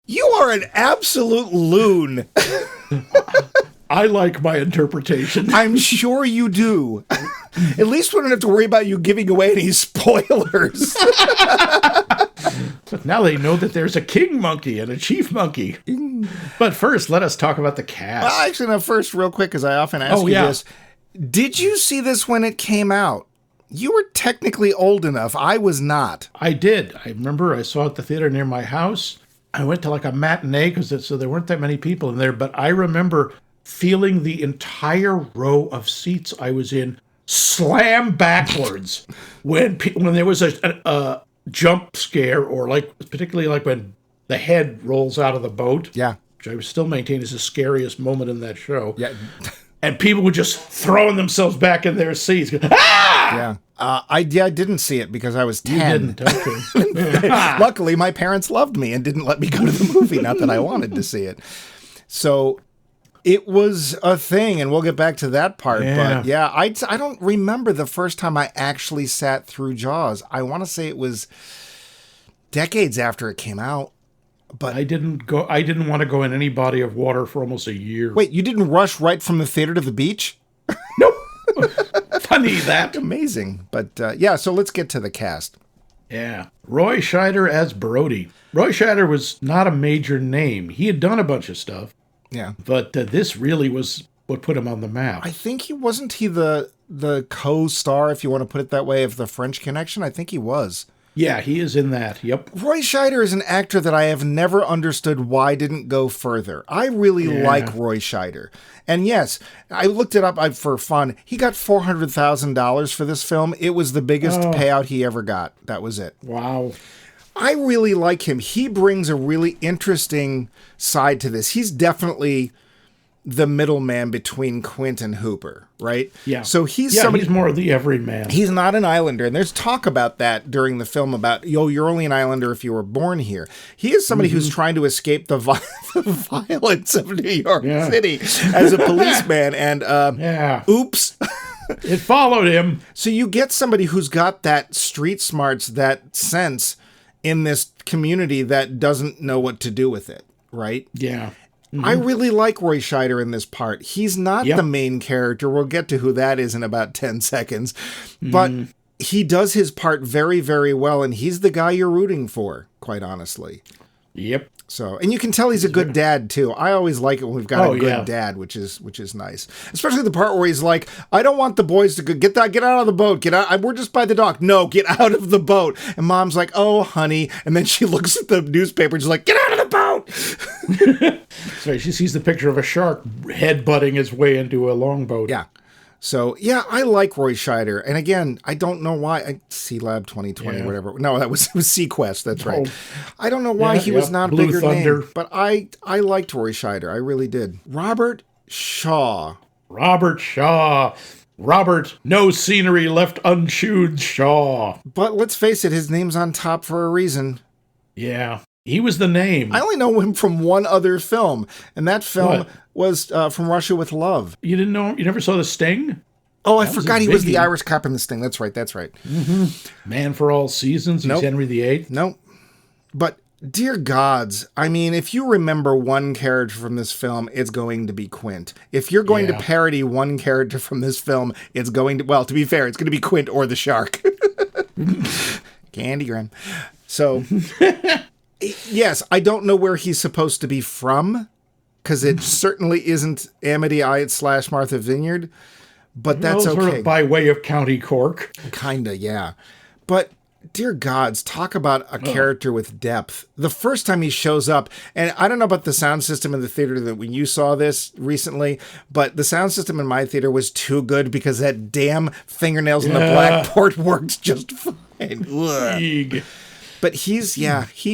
A: You are an absolute loon.
B: I like my interpretation.
A: I'm sure you do. At least we don't have to worry about you giving away any spoilers.
B: But now they know that there's a king monkey and a chief monkey. But first, let us talk about the cast.
A: Well, actually, no, first, real quick, because I often ask you this. Did you see this when it came out? You were technically old enough. I was not.
B: I did. I remember I saw it at the theater near my house. I went to like a matinee so there weren't that many people in there. But I remember feeling the entire row of seats I was in slam backwards when there was a jump scare, or particularly when the head rolls out of the boat.
A: Yeah.
B: Which I still maintain is the scariest moment in that show.
A: Yeah.
B: And people were just throwing themselves back in their seats. Ah!
A: Yeah. I didn't see it because I was 10.
B: You didn't, okay.
A: Luckily, my parents loved me and didn't let me go to the movie. Not that I wanted to see it. So it was a thing, and we'll get back to that part.
B: Yeah.
A: But yeah, I don't remember the first time I actually sat through Jaws. I want to say it was decades after it came out. But
B: I didn't want to go in any body of water for almost a year.
A: Wait, you didn't rush right from the theater to the beach?
B: Nope. Funny that.
A: Amazing. But yeah, so let's get to the cast.
B: Yeah. Roy Scheider as Brody. Roy Scheider was not a major name. He had done a bunch of stuff.
A: Yeah.
B: But this really was what put him on the map.
A: I think wasn't he the co-star, if you want to put it that way, of the French Connection? I think he was.
B: Yeah, he is in that. Yep.
A: Roy Scheider is an actor that I have never understood why didn't go further. I really like Roy Scheider. And yes, I looked it up for fun. He got $400,000 for this film. It was the biggest payout he ever got. That was it.
B: Wow.
A: I really like him. He brings a really interesting side to this. He's definitely the middleman between Quint and Hooper, right?
B: Yeah.
A: So he's somebody.
B: He's more of the everyman.
A: He's not an islander, and there's talk about that during the film about, you're only an islander if you were born here. He is somebody who's trying to escape the violence of New York City as a policeman, and oops.
B: It followed him.
A: So you get somebody who's got that street smarts, that sense in this community that doesn't know what to do with it, right?
B: Yeah.
A: Mm-hmm. I really like Roy Scheider in this part. He's not the main character. We'll get to who that is in about 10 seconds. But he does his part very, very well, and he's the guy you're rooting for, quite honestly.
B: Yep.
A: So, and you can tell he's a good dad, too. I always like it when we've got a good dad, which is nice. Especially the part where he's like, I don't want the boys to go, get out of the boat. Get out. We're just by the dock. No, get out of the boat. And Mom's like, oh, honey. And then she looks at the newspaper and she's like, get out of the boat.
B: So she sees the picture of a shark headbutting his way into a longboat.
A: Yeah. So, yeah, I like Roy Scheider. And again, I don't know why. C-Lab 2020, whatever. No, it was Sequest. That's right. I don't know why he was not a
B: Blue
A: bigger
B: Thunder.
A: name. But I liked Roy Scheider. I really did. Robert Shaw.
B: Robert, no scenery left unchewed, Shaw.
A: But let's face it, his name's on top for a reason.
B: Yeah. He was the name.
A: I only know him from one other film, and that film was From Russia with Love.
B: You didn't know? You never saw The Sting?
A: Oh, I forgot he was the Irish cop in The Sting. That's right.
B: Mm-hmm. Man for All Seasons. He's Henry VIII.
A: Nope. But, dear gods, I mean, if you remember one character from this film, it's going to be Quint. If you're going to parody one character from this film, it's going to, well, to be fair, it's going to be Quint or the shark. Candy Graham. So... Yes, I don't know where he's supposed to be from, because it certainly isn't Amity / Martha Vineyard, but that's okay.
B: Sort of by way of County Cork.
A: Kinda, yeah. But, dear gods, talk about a character with depth. The first time he shows up, and I don't know about the sound system in the theater that when you saw this recently, but the sound system in my theater was too good because that damn fingernails in the blackboard worked just fine. But he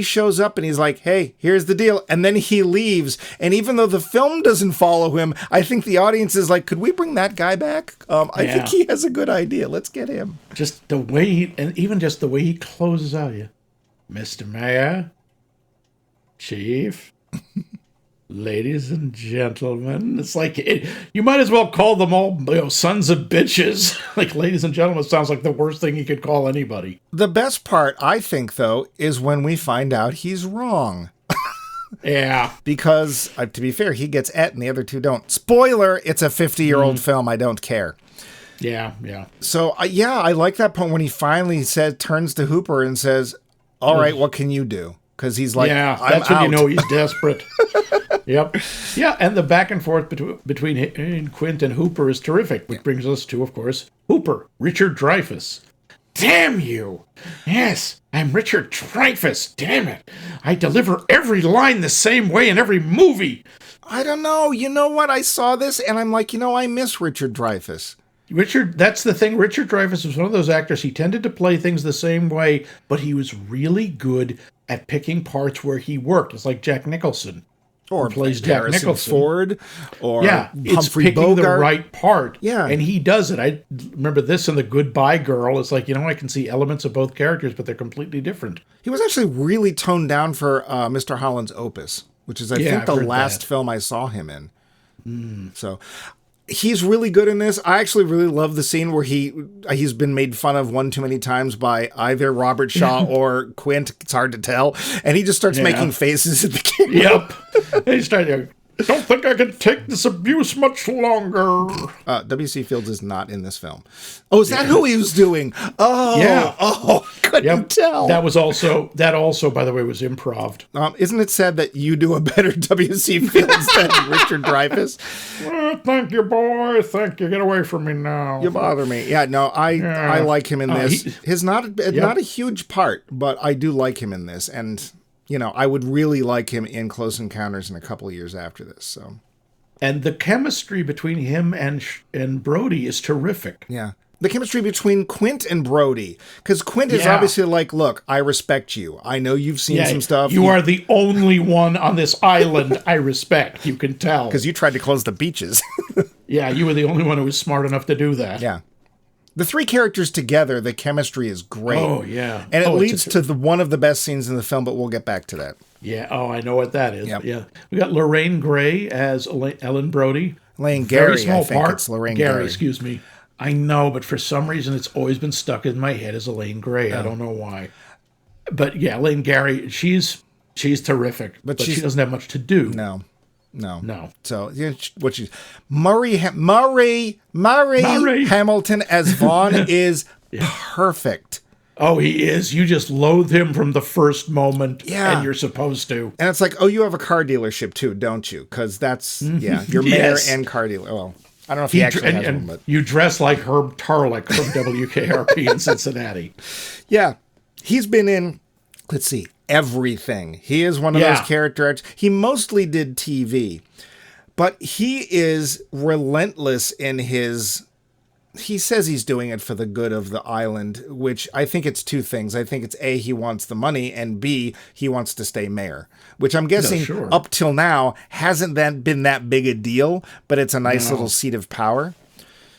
A: shows up and he's like, hey, here's the deal. And then he leaves. And even though the film doesn't follow him, I think the audience is like, could we bring that guy back? I think he has a good idea. Let's get him.
B: Just the way, even just the way he closes out you. Mr. Mayor, Chief, ladies and gentlemen. It's like, you might as well call them all sons of bitches. Like, ladies and gentlemen sounds like the worst thing you could call anybody.
A: The best part, I think, though, is when we find out he's wrong.
B: Yeah.
A: Because, to be fair, he gets et and the other two don't. Spoiler, it's a 50-year-old film. I don't care.
B: Yeah.
A: So, I like that point when he finally turns to Hooper and says, all right, what can you do? Because he's like,
B: that's when you know he's desperate. Yep. Yeah, and the back and forth between Quint and Hooper is terrific, which brings us to, of course, Hooper, Richard Dreyfuss. Damn you! Yes, I'm Richard Dreyfuss, damn it! I deliver every line the same way in every movie!
A: I don't know, you know what? I saw this and I'm like, I miss Richard Dreyfuss.
B: That's the thing. Richard Dreyfuss was one of those actors. He tended to play things the same way, but he was really good at picking parts where he worked. It's like Jack Nicholson.
A: Or
B: plays Jack
A: Harrison
B: Nicholson.
A: Ford, or
B: it's
A: Humphrey
B: picking
A: Bogart.
B: the right part.
A: Yeah.
B: And he does it. I remember this in The Goodbye Girl. It's like, I can see elements of both characters, but they're completely different.
A: He was actually really toned down for Mr. Holland's Opus, which is, I think, the last film I saw him in. So... He's really good in this. I actually really love the scene where he's been made fun of one too many times by either Robert Shaw or Quint. It's hard to tell. And he just starts making faces at the camera.
B: Yep. He started, don't think I can take this abuse much longer.
A: W.C. Fields is not in this film. Oh, is that who he was doing? Oh, yeah. Oh, couldn't tell.
B: That also, by the way, was improv.
A: Isn't it sad that you do a better W.C. Fields than Richard Dreyfuss?
B: Oh, thank you, boy. Thank you. Get away from me now.
A: You bother me. Yeah, no, I like him in this. He's not a huge part, but I do like him in this. And, I would really like him in Close Encounters in a couple of years after this. So,
B: and the chemistry between him and Brody is terrific.
A: Yeah. The chemistry between Quint and Brody. Because Quint is obviously like, look, I respect you. I know you've seen some stuff.
B: You are the only one on this island I respect. You can tell.
A: Because you tried to close the beaches.
B: Yeah, you were the only one who was smart enough to do that.
A: Yeah. The three characters together, the chemistry is great.
B: Oh, yeah.
A: And it leads to one of the best scenes in the film, but we'll get back to that.
B: Yeah. Oh, I know what that is.
A: Yep.
B: Yeah. We got Lorraine Gray as Ellen Brody.
A: Elaine Gary,
B: Very small
A: I think
B: part.
A: it's Lorraine Gary.
B: Excuse me. I know, but for some reason it's always been stuck in my head as Elaine Gray. I don't know why. But yeah, Elaine Gary, she's terrific, but she doesn't have much to do.
A: No. So Murray Hamilton as Vaughn is perfect.
B: Oh, he is. You just loathe him from the first moment, and you're supposed to.
A: And it's like, oh, you have a car dealership too, don't you? Because that's your mayor and car dealer. Well, I don't know if he actually has one, but
B: you dress like Herb Tarlick from WKRP in Cincinnati.
A: Yeah, he's been in. Let's see, everything. He is one of those characters. He mostly did TV, but he is relentless in his. He says he's doing it for the good of the island, which I think it's two things. I think it's A, he wants the money, and B, he wants to stay mayor, which I'm guessing up till now hasn't been that big a deal, but it's a nice little seat of power.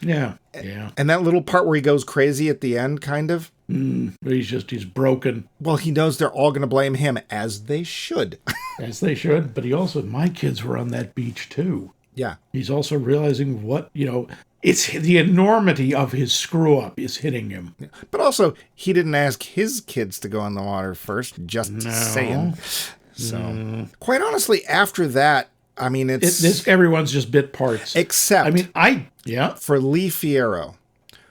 B: Yeah.
A: And that little part where he goes crazy at the end, kind of.
B: He's broken.
A: Well, he knows they're all going to blame him, as they should.
B: As they should. But he also, my kids were on that beach too.
A: Yeah.
B: He's also realizing it's the enormity of his screw up is hitting him.
A: But also, he didn't ask his kids to go in the water first, just saying. So, quite honestly, after that, I mean,
B: everyone's just bit parts.
A: Except, for Lee Fierro.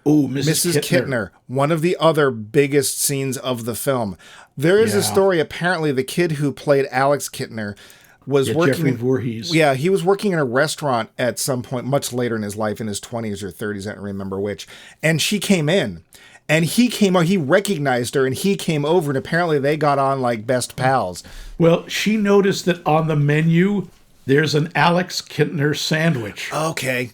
B: Oh,
A: Mrs. Kittner, one of the other biggest scenes of the film. There is a story, apparently the kid who played Alex Kittner was working.
B: Jeffrey Voorhees.
A: Yeah, he was working in a restaurant at some point, much later in his life, in his 20s or 30s, I don't remember which. And she came in, and he recognized her, and he came over, and apparently they got on like best pals.
B: Well, she noticed that on the menu, there's an Alex Kittner sandwich.
A: Okay.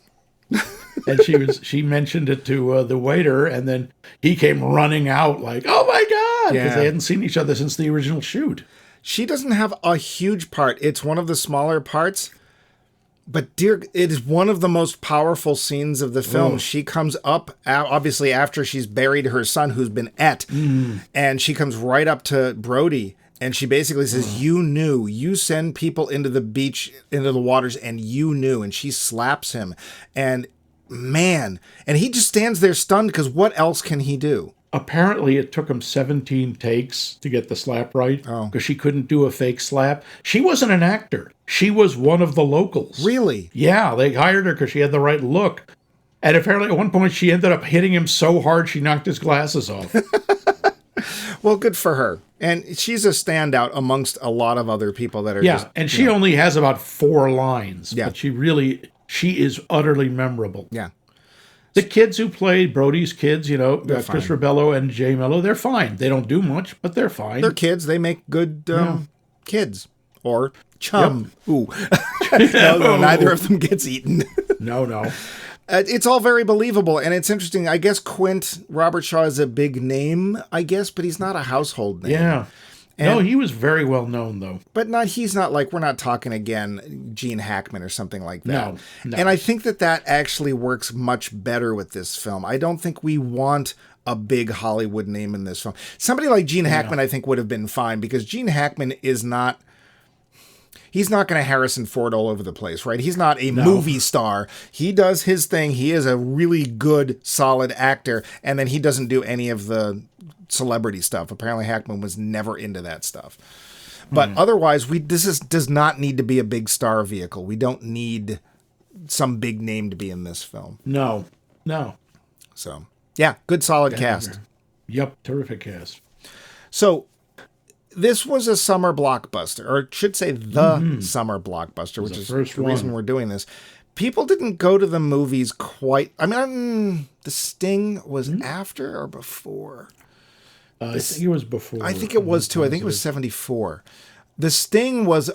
B: And she mentioned it to the waiter, and then he came running out like, oh my God, because they hadn't seen each other since the original shoot. She
A: doesn't have a huge part. It's one of the smaller parts. But it is one of the most powerful scenes of the film. She comes up, obviously, after she's buried her son, who's been and she comes right up to Brody, and she basically says, you send people into the beach, into the waters, and you knew. And she slaps him. And man, and he just stands there stunned, because what else can he do?
B: Apparently, it took him 17 takes to get the slap right, because she couldn't do a fake slap. She wasn't an actor. She was one of the locals.
A: Really?
B: Yeah, they hired her because she had the right look. And apparently, at one point, she ended up hitting him so hard, she knocked his glasses off.
A: Well, good for her. And she's a standout amongst a lot of other people that are
B: and she only has about 4 lines. Yeah. But she is utterly memorable.
A: Yeah.
B: The kids who played Brody's kids, Chris Rebello and Jay Mello, they're fine. They don't do much, but they're fine.
A: They're kids. They make good kids. Or chum. Yep. Ooh. No, neither of them gets eaten.
B: No.
A: It's all very believable, and it's interesting. I guess Quint Robert Shaw is a big name, but he's not a household name.
B: Yeah. No, he was very well known, though.
A: But he's not like, we're not talking again Gene Hackman or something like that.
B: No.
A: And I think that actually works much better with this film. I don't think we want a big Hollywood name in this film. Somebody like Gene Hackman, I think, would have been fine, because Gene Hackman is not... He's not going to Harrison Ford all over the place, right? He's not a movie star. He does his thing. He is a really good, solid actor, and then he doesn't do any of the celebrity stuff. Apparently Hackman was never into that stuff. But otherwise, this does not need to be a big star vehicle. We don't need some big name to be in this film.
B: No.
A: So, yeah, good solid cast.
B: Yep, terrific cast.
A: So, this was a summer blockbuster, or I should say the summer blockbuster, which is the reason we're doing this. people didn't go to the movies quite. I mean, The Sting was after or before?
B: I think it was before.
A: I think it was too. I think it was 1974. The Sting was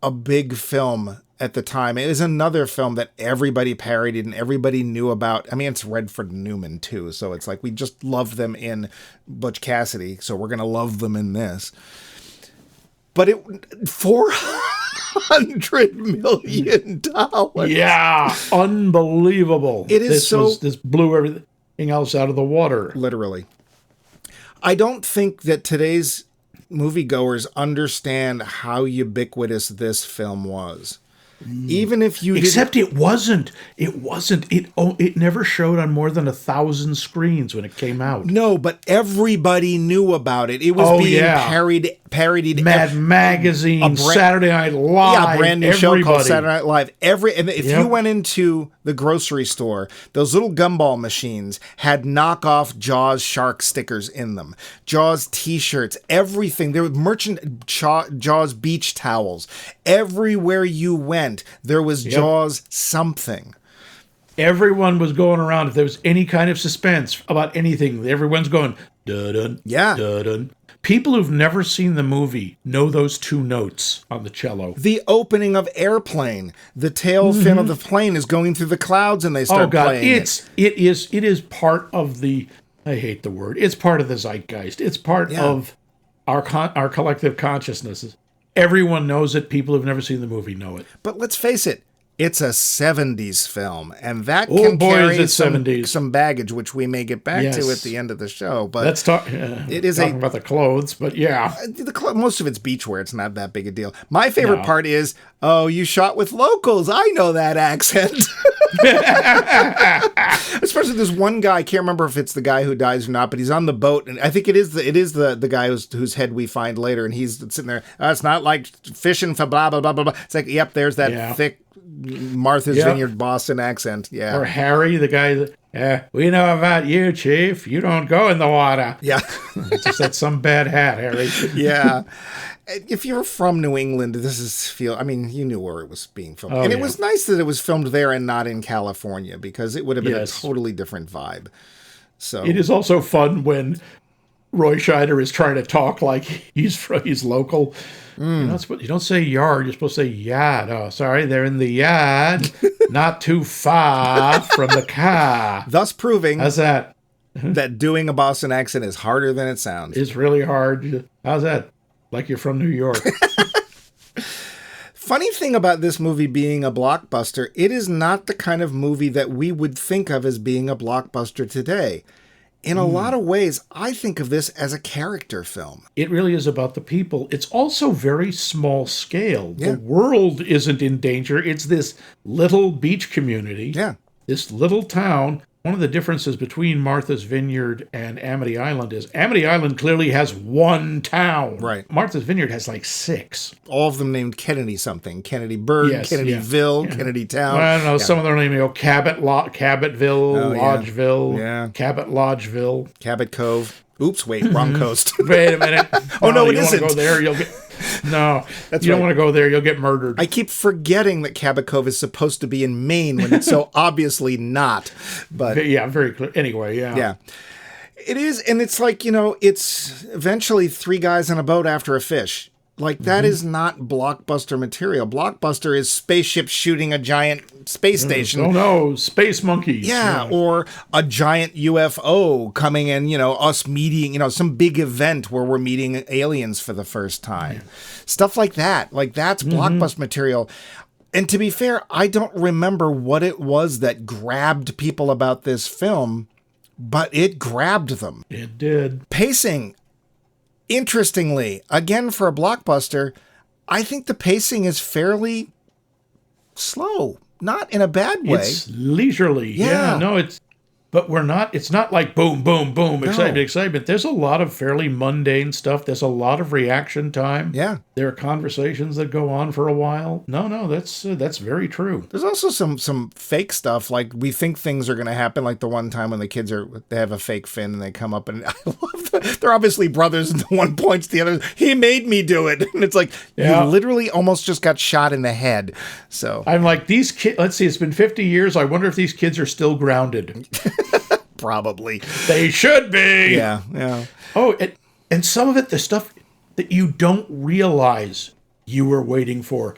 A: a big film at the time. It is another film that everybody parodied and everybody knew about. I mean, it's Redford and Newman too, so it's like we just love them in Butch Cassidy, so we're gonna love them in this. But it $400 million.
B: Yeah, unbelievable.
A: It is
B: this blew everything else out of the water.
A: Literally. I don't think that today's moviegoers understand how ubiquitous this film was. Even if you
B: Except it wasn't. It never showed on more than 1,000 screens when it came out.
A: No, but everybody knew about it. It was being parodied.
B: Mad Magazine, Saturday Night Live.
A: Yeah, a brand new show called Saturday Night Live. And if you went into the grocery store, those little gumball machines had knockoff Jaws shark stickers in them. Jaws t-shirts, everything. There was Jaws beach towels. Everywhere you went, there was Jaws something.
B: Everyone was going around. If there was any kind of suspense about anything, everyone's going, dun-dun, dun-dun. People who've never seen the movie know those two notes on the cello.
A: The opening of Airplane, the tail fin of the plane is going through the clouds and they start playing it.
B: It is part of the, I hate the word, it's part of the zeitgeist. It's part of our collective consciousness. Everyone knows it. People who've never seen the movie know it.
A: But let's face it, it's a 70s film, and that can carry some baggage, which we may get back to at the end of the show. But
B: let's talk.
A: It is
B: talking about the clothes, but yeah,
A: most of it's beachwear. It's not that big a deal. My favorite part is, oh, you shot with locals. I know that accent. Especially this one guy. I can't remember if it's the guy who dies or not, but he's on the boat, and I think it is the guy whose head we find later, and he's sitting there. It's not like fishing for blah blah blah blah blah. It's like, yep, there's that thick Martha's Vineyard Boston accent. Yeah.
B: Or Harry, the guy that, we know about you, Chief. You don't go in the water.
A: Yeah.
B: Just that some bad hat, Harry.
A: Yeah. If you're from New England, you knew where it was being filmed. And it was nice that it was filmed there and not in California, because it would have been a totally different vibe. So
B: it is also fun when Roy Scheider is trying to talk like he's local. You don't say yard, you're supposed to say yard. Oh, sorry, they're in the yard, not too far from the car.
A: Thus proving
B: how's that?
A: That doing a Boston accent is harder than it sounds.
B: It's really hard. How's that? Like you're from New York.
A: Funny thing about this movie being a blockbuster, it is not the kind of movie that we would think of as being a blockbuster today. In a lot of ways, I think of this as a character film.
B: It really is about the people. It's also very small scale. Yeah. The world isn't in danger. It's this little beach community.
A: Yeah.
B: This little town. One of the differences between Martha's Vineyard and Amity Island is Amity Island clearly has one town.
A: Right.
B: Martha's Vineyard has like 6.
A: All of them named Kennedy something. Kennedyburg, Kennedyville, Kennedy Town.
B: Well, I don't know. Some of them are named Cabottville, Lodgeville, Cabot Lodgeville.
A: Cabot Cove. Oops, wait, wrong coast.
B: Wait a minute.
A: No, it isn't.
B: Go there, you'll get... No, you don't want to go there. You'll get murdered.
A: I keep forgetting that Cabot Cove is supposed to be in Maine when it's so obviously not. But
B: yeah, very clear. Anyway,
A: yeah. It is, and it's like, it's eventually 3 guys on a boat after a fish. Like, that is not blockbuster material. Blockbuster is spaceships shooting a giant space station.
B: Oh, no, space monkeys.
A: Yeah, or a giant UFO coming in, us meeting, some big event where we're meeting aliens for the first time. Yeah. Stuff like that. Like, that's blockbuster material. And to be fair, I don't remember what it was that grabbed people about this film, but it grabbed them.
B: It did.
A: Pacing. Interestingly, again, for a blockbuster, I think the pacing is fairly slow. Not in a bad way.
B: It's leisurely. Yeah. No, it's not like boom, boom, boom, excitement. There's a lot of fairly mundane stuff. There's a lot of reaction time.
A: Yeah.
B: There are conversations that go on for a while. No, that's very true.
A: There's also some fake stuff. Like, we think things are going to happen, like the one time when the kids they have a fake fin and they come up, and I love They're obviously brothers, and one points to the other. He made me do it. And it's like, you literally almost just got shot in the head. So
B: I'm like, these kids, let's see, it's been 50 years. I wonder if these kids are still grounded.
A: Probably.
B: They should be.
A: Yeah, yeah.
B: Oh, and some of it, the stuff that you don't realize you were waiting for.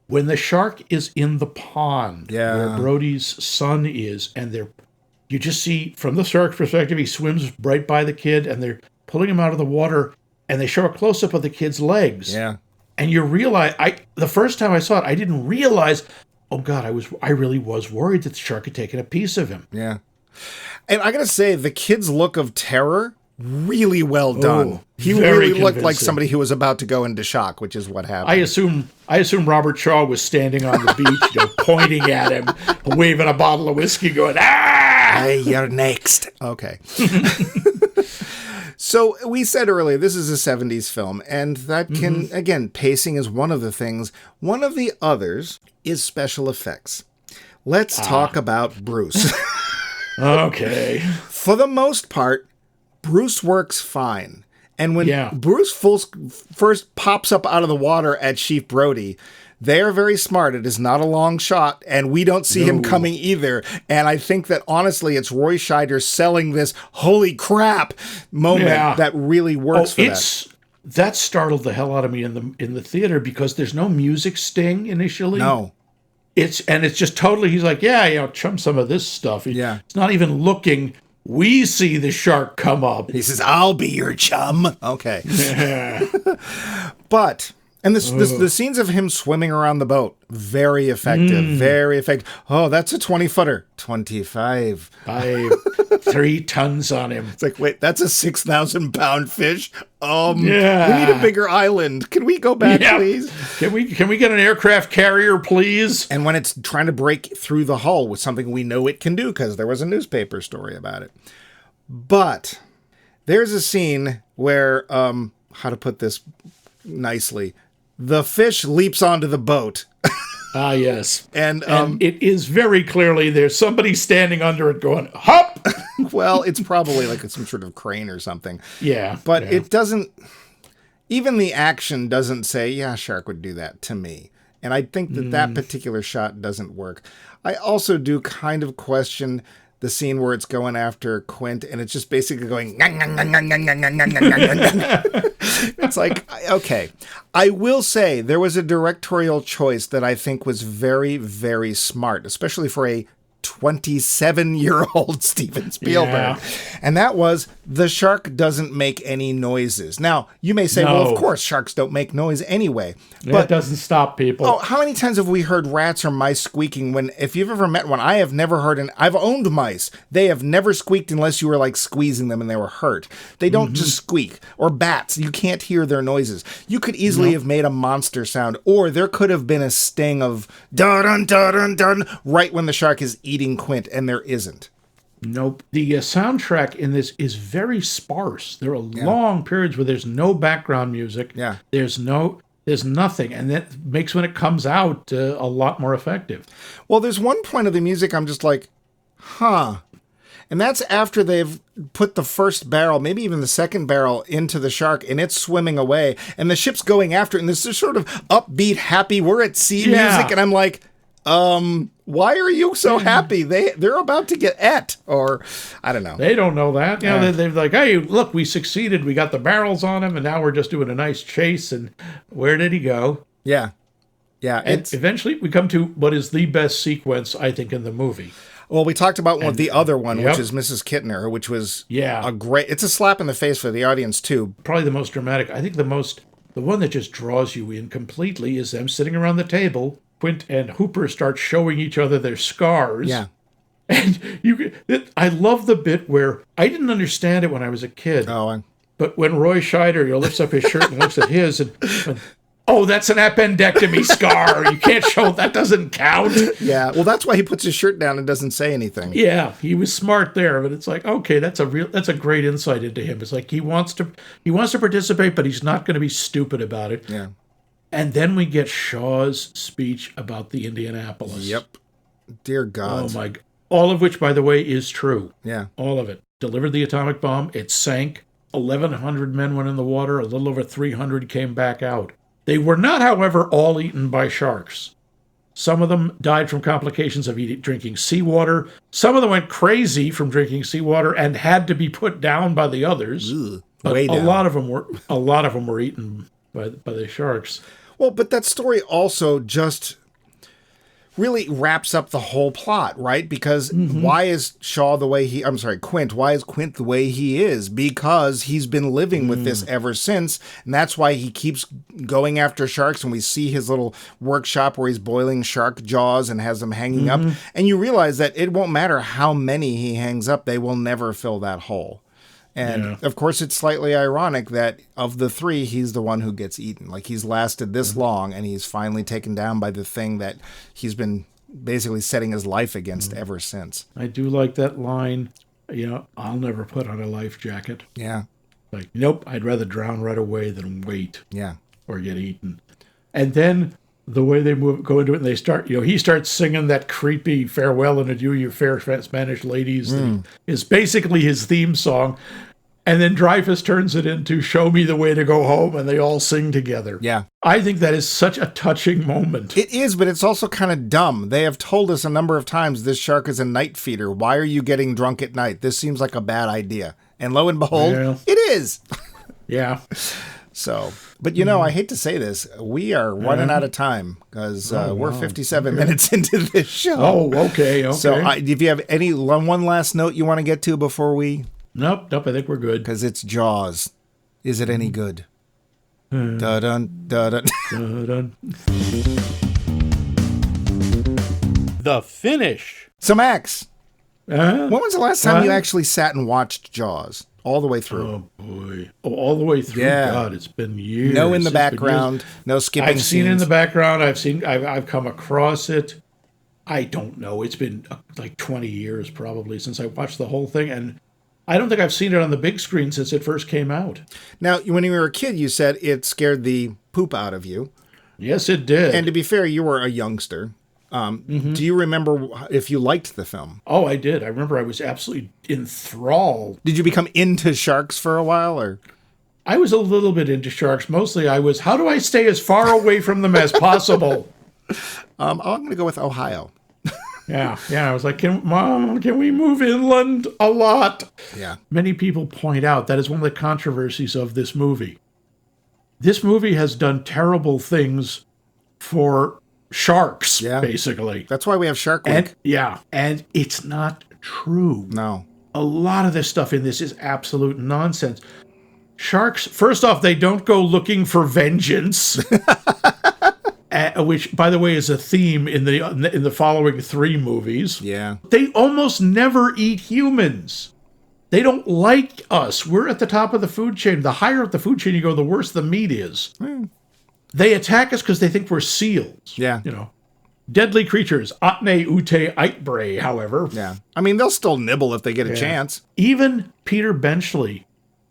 B: When the shark is in the pond where Brody's son is, and you just see, from the shark's perspective, he swims right by the kid, and they're pulling him out of the water, and they show a close-up of the kid's legs.
A: Yeah.
B: And you realize, the first time I saw it, I didn't realize, oh God, I really was worried that the shark had taken a piece of him.
A: Yeah. And I gotta say, the kid's look of terror, really well done. He really looked like somebody who was about to go into shock, which is what happened.
B: I assume Robert Shaw was standing on the beach, pointing at him, waving a bottle of whiskey, going, "Ah,
A: you're next." Okay. So we said earlier, this is a 70s film, and that can, again, pacing is one of the things. One of the others is special effects. Let's talk about Bruce.
B: Okay.
A: For the most part, Bruce works fine. And when Bruce first pops up out of the water at Chief Brody, they are very smart. It is not a long shot, and we don't see him coming either. And I think that, honestly, it's Roy Scheider selling this holy crap moment that really works for that.
B: That startled the hell out of me in the theater, because there's no music sting initially.
A: No.
B: It's just totally, he's like, chum some of this stuff. It's not even looking. We see the shark come up.
A: He says, "I'll be your chum." Okay.
B: Yeah.
A: But, and the scenes of him swimming around the boat, very effective, very effective. Oh, that's a 20-footer. 25.
B: 3 tons on him.
A: It's like, wait, that's a 6,000-pound fish? We need a bigger island. Can we go back, please?
B: Can we get an aircraft carrier, please?
A: And when it's trying to break through the hull with something we know it can do, because there was a newspaper story about it. But there's a scene where, how to put this nicely, the fish leaps onto the boat.
B: Ah, yes.
A: And
B: it is very clearly there's somebody standing under it going, hop!
A: Well, it's probably like some sort of crane or something.
B: Yeah.
A: But it doesn't, even the action doesn't say, yeah, shark would do that to me. And I think that particular shot doesn't work. I also do kind of question the scene where it's going after Quint, and it's just basically going, it's like, okay. I will say there was a directorial choice that I think was very, very smart, especially for a 27-year-old Steven Spielberg. Yeah. And that was, the shark doesn't make any noises. Now, you may say, well, of course, sharks don't make noise anyway.
B: But it doesn't stop people.
A: Oh, how many times have we heard rats or mice squeaking when, if you've ever met one, I have never heard I've owned mice. They have never squeaked unless you were like squeezing them and they were hurt. They don't just squeak. Or bats, you can't hear their noises. You could easily have made a monster sound, or there could have been a sting of dun dun dun dun right when the shark is eating Quint, and there isn't.
B: Nope. The soundtrack in this is very sparse. There are long periods where there's no background music.
A: Yeah.
B: There's nothing, and that makes when it comes out a lot more effective.
A: Well, there's one point of the music I'm just like, huh. And that's after they've put the first barrel, maybe even the second barrel, into the shark, and it's swimming away, and the ship's going after it, and there's this sort of upbeat, happy, we're at sea music, and I'm like, why are you so happy? They're about to get et, or I don't know.
B: They don't know that. They're like, hey, look, we succeeded. We got the barrels on him, and now we're just doing a nice chase. And where did he go?
A: Yeah.
B: And eventually we come to what is the best sequence, I think, in the movie.
A: Well, we talked about the other one, which is Mrs. Kittner, which was it's a slap in the face for the audience, too.
B: Probably the most dramatic. I think the one that just draws you in completely is them sitting around the table. Quint and Hooper start showing each other their scars.
A: Yeah.
B: And I love the bit where I didn't understand it when I was a kid. But when Roy Scheider lifts up his shirt and looks at his, and that's an appendectomy scar. You can't show that. Doesn't count.
A: Yeah. Well, that's why he puts his shirt down and doesn't say anything.
B: Yeah, he was smart there, but it's like, okay, that's a great insight into him. It's like he wants to participate, but he's not going to be stupid about it.
A: Yeah.
B: And then we get Shaw's speech about the Indianapolis.
A: Yep. Dear God.
B: Oh, my. All of which, by the way, is true.
A: Yeah.
B: All of it. Delivered the atomic bomb. It sank. 1,100 men went in the water. A little over 300 came back out. They were not, however, all eaten by sharks. Some of them died from complications of drinking seawater. Some of them went crazy from drinking seawater and had to be put down by the others.
A: Ugh,
B: but
A: way down.
B: a lot of them were eaten by the sharks.
A: Well, but that story also just really wraps up the whole plot, right? Because why is Quint, why is Quint the way he is? Because he's been living with this ever since, and that's why he keeps going after sharks, and we see his little workshop where he's boiling shark jaws and has them hanging up, and you realize that it won't matter how many he hangs up, they will never fill that hole. And of course, it's slightly ironic that of the three, he's the one who gets eaten. Like, he's lasted this long, and he's finally taken down by the thing that he's been basically setting his life against ever since.
B: I do like that line, I'll never put on a life jacket.
A: Yeah.
B: Like, nope, I'd rather drown right away than wait.
A: Yeah.
B: Or get eaten. And then the way they go into it, and they start, he starts singing that creepy farewell and adieu, you fair Spanish ladies, that is basically his theme song. And then Dreyfuss turns it into show me the way to go home, and they all sing together.
A: Yeah.
B: I think that is such a touching moment.
A: It is, but it's also kind of dumb. They have told us a number of times this shark is a night feeder. Why are you getting drunk at night? This seems like a bad idea. And lo and behold, it is.
B: Yeah.
A: So, but I hate to say this, we are running out of time because we're 57 minutes into this show.
B: Oh, okay.
A: So, if you have one last note you want to get to before we?
B: Nope, I think we're good.
A: Because it's Jaws. Is it any good? Da-dun, da-dun.
B: Da-dun. The finish.
A: So, Max, when was the last time you actually sat and watched Jaws? All the way through.
B: Oh, boy. Oh, all the way through?
A: Yeah.
B: God, it's been years.
A: No in the background. No skipping
B: I've seen
A: scenes.
B: it in the background. I've come across it. I don't know. It's been like 20 years probably since I watched the whole thing. And I don't think I've seen it on the big screen since it first came out.
A: Now, when you were a kid, you said it scared the poop out of you.
B: Yes, it did.
A: And to be fair, you were a youngster. Do you remember if you liked the film?
B: Oh, I did. I remember I was absolutely enthralled.
A: Did you become into sharks for a while, or?
B: I was a little bit into sharks. Mostly I was, how do I stay as far away from them as possible?
A: I'm going to go with Ohio.
B: Yeah. I was like, Mom, can we move inland a lot?
A: Yeah.
B: Many people point out that is one of the controversies of this movie. This movie has done terrible things for sharks, basically.
A: That's why we have Shark Week.
B: And it's not true.
A: No.
B: A lot of this stuff in this is absolute nonsense. Sharks, first off, they don't go looking for vengeance, which, by the way, is a theme in the following three movies.
A: Yeah.
B: They almost never eat humans. They don't like us. We're at the top of the food chain. The higher up the food chain you go, the worse the meat is. They attack us because they think we're seals.
A: Yeah.
B: Deadly creatures. Atne ute eitbre, however.
A: Yeah. I mean, they'll still nibble if they get a chance.
B: Even Peter Benchley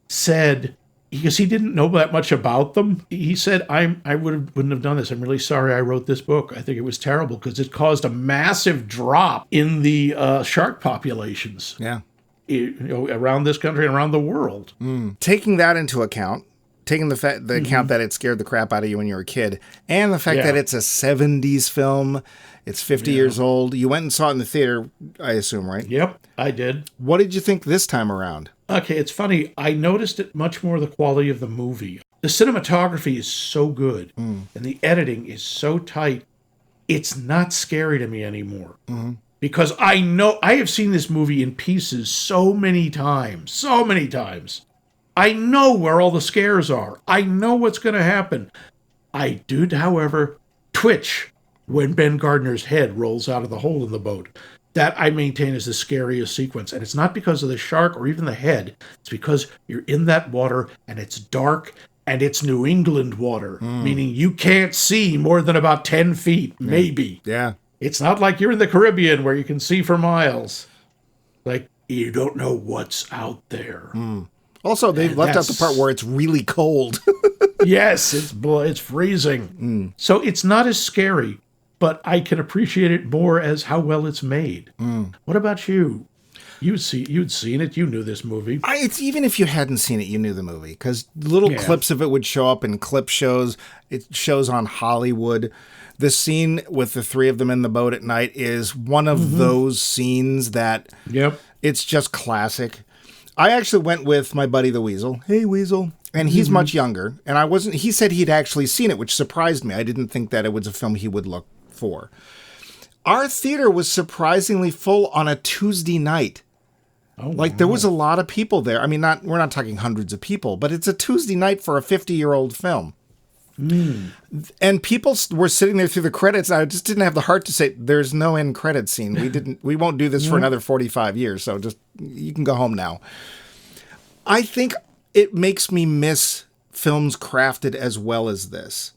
B: said, because he didn't know that much about them, he said, I wouldn't have done this. I'm really sorry I wrote this book. I think it was terrible because it caused a massive drop in the shark populations.
A: Yeah.
B: Around this country and around the world.
A: Taking that into account, taking the account that it scared the crap out of you when you were a kid, and the fact that it's a 70s film, it's 50 years old. You went and saw it in the theater, I assume, right?
B: Yep, I did.
A: What did you think this time around?
B: Okay, it's funny. I noticed it much more the quality of the movie. The cinematography is so good, and the editing is so tight, it's not scary to me anymore. Because I have seen this movie in pieces so many times. I know where all the scares are. I know what's going to happen. I do, however, twitch when Ben Gardner's head rolls out of the hole in the boat. That I maintain is the scariest sequence. And it's not because of the shark or even the head. It's because you're in that water and it's dark and it's New England water, meaning you can't see more than about 10 feet, maybe.
A: Yeah.
B: It's not like you're in the Caribbean where you can see for miles. Like, you don't know what's out there.
A: Also, they've left out the part where it's really cold.
B: Yes, it's freezing. So it's not as scary, but I can appreciate it more as how well it's made. What about you? You'd seen it. You knew this movie.
A: It's even if you hadn't seen it, you knew the movie because little clips of it would show up in clip shows. It shows on Hollywood. The scene with the three of them in the boat at night is one of those scenes that it's just classic. I actually went with my buddy the Weasel. Hey, Weasel. And he's much younger. And he said he'd actually seen it, which surprised me. I didn't think that it was a film he would look for. Our theater was surprisingly full on a Tuesday night.
B: Oh,
A: there was a lot of people there. I mean, we're not talking hundreds of people, but it's a Tuesday night for a 50-year-old film. And people were sitting there through the credits. And I just didn't have the heart to say, there's no end credit scene. We won't do this for another 45 years. So you can go home now. I think it makes me miss films crafted as well as this.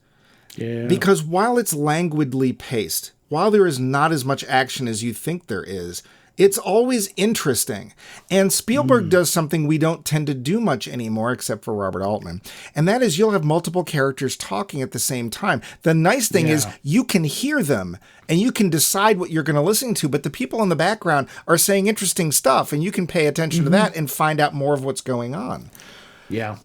B: Yeah.
A: Because while it's languidly paced, while there is not as much action as you think there is, it's always interesting. And Spielberg does something we don't tend to do much anymore, except for Robert Altman. And that is you'll have multiple characters talking at the same time. The nice thing is you can hear them and you can decide what you're going to listen to, but the people in the background are saying interesting stuff and you can pay attention to that and find out more of what's going on.
B: Yeah.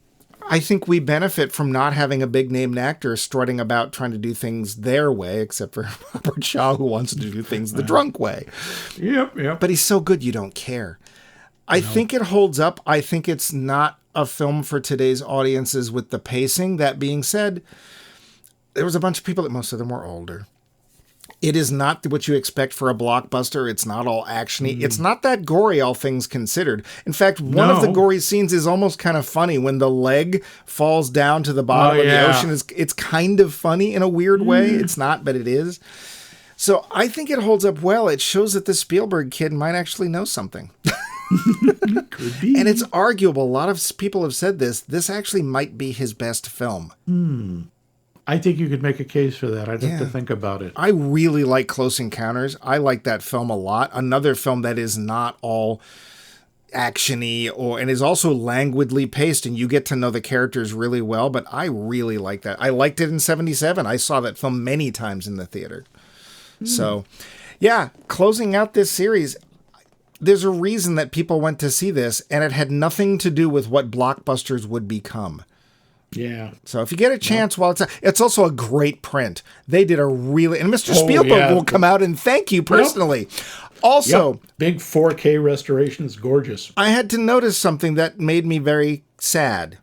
A: I think we benefit from not having a big named actor strutting about trying to do things their way, except for Robert Shaw, who wants to do things the drunk way.
B: Yep.
A: But he's so good you don't care. I think it holds up. I think it's not a film for today's audiences with the pacing. That being said, there was a bunch of people that most of them were older. It is not what you expect for a blockbuster. It's not all actiony. It's not that gory, all things considered. In fact, one of the gory scenes is almost kind of funny when the leg falls down to the bottom of the ocean. It's kind of funny in a weird way. It's not, but it is. So I think it holds up well. It shows that the Spielberg kid might actually know something.
B: Could be.
A: And it's arguable. A lot of people have said this. This actually might be his best film.
B: I think you could make a case for that. I'd have to think about it.
A: I really like Close Encounters. I like that film a lot. Another film that is not all actiony and is also languidly paced, and you get to know the characters really well. But I really like that. I liked it in '77. I saw that film many times in the theater. So, closing out this series, there's a reason that people went to see this, and it had nothing to do with what blockbusters would become.
B: Yeah.
A: So if you get a chance while it's also a great print. They did and Mr. Spielberg will come out and thank you personally. Also,
B: big 4K restoration is gorgeous.
A: I had to notice something that made me very sad.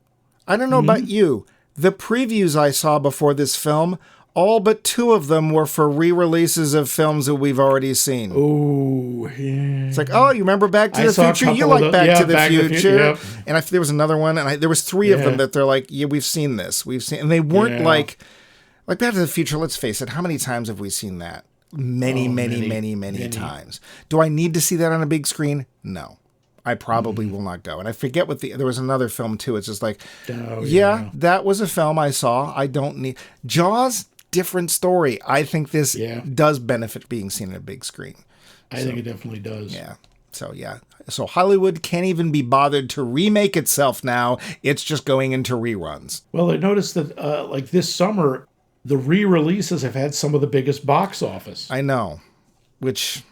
A: I don't know about you. The previews I saw before this film, all but 2 of them were for re-releases of films that we've already seen.
B: Oh, yeah.
A: It's like, oh, you remember Back to the Future? You like Back to the Future. And there was another one, and there was 3 of them that they're like, yeah, we've seen this. And they weren't like Back to the Future, let's face it, how many times have we seen that? Many times. Do I need to see that on a big screen? No. I probably will not go. And I forget there was another film too. It's just like, that was a film I saw. I don't need... Jaws... different story. I think this does benefit being seen on a big screen.
B: I think it definitely does.
A: Yeah. So Hollywood can't even be bothered to remake itself now. It's just going into reruns.
B: Well, I noticed that like this summer, the re-releases have had some of the biggest box office.
A: I know. Which...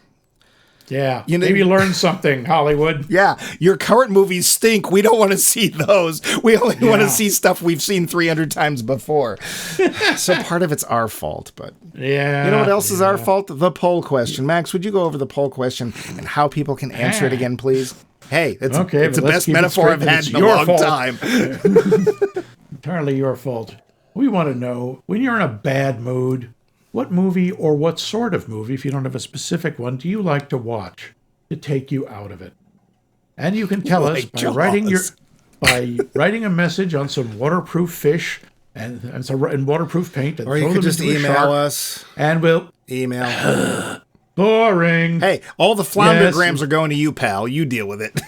B: Yeah, maybe learn something, Hollywood.
A: Yeah, your current movies stink. We don't want to see those. We only want to see stuff we've seen 300 times before. So part of it's our fault, but you know what else is our fault? The poll question. Max, would you go over the poll question and how people can answer it again, please? Hey, it's the best metaphor I've had in a long time.
B: Entirely your fault. We want to know, when you're in a bad mood, what movie or what sort of movie, if you don't have a specific one, do you like to watch to take you out of it? And you can tell us by writing a message on some waterproof fish and waterproof paint. And
A: or you could just email us.
B: And we'll...
A: Email.
B: Boring.
A: Hey, all the floundergrams are going to you, pal. You deal with it.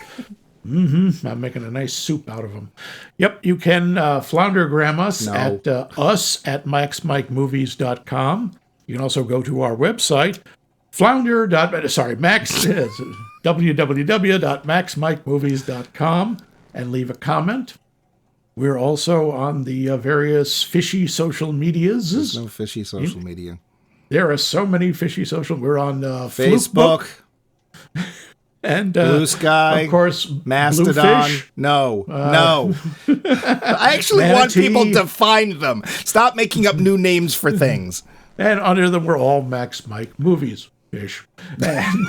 B: I'm making a nice soup out of them. Yep, you can floundergram us at maxmikemovies.com. You can also go to our website, www.maxmikemovies.com, and leave a comment. We're also on the various fishy social medias.
A: There's no fishy social media.
B: There are so many fishy social. We're on
A: Facebook.
B: And
A: Blue sky,
B: of course,
A: mastodon.
B: bluefish.
A: No. I actually want
B: manatee.
A: people to find them. Stop making up new names for things.
B: And under them were all Max Mike movies. Fish. And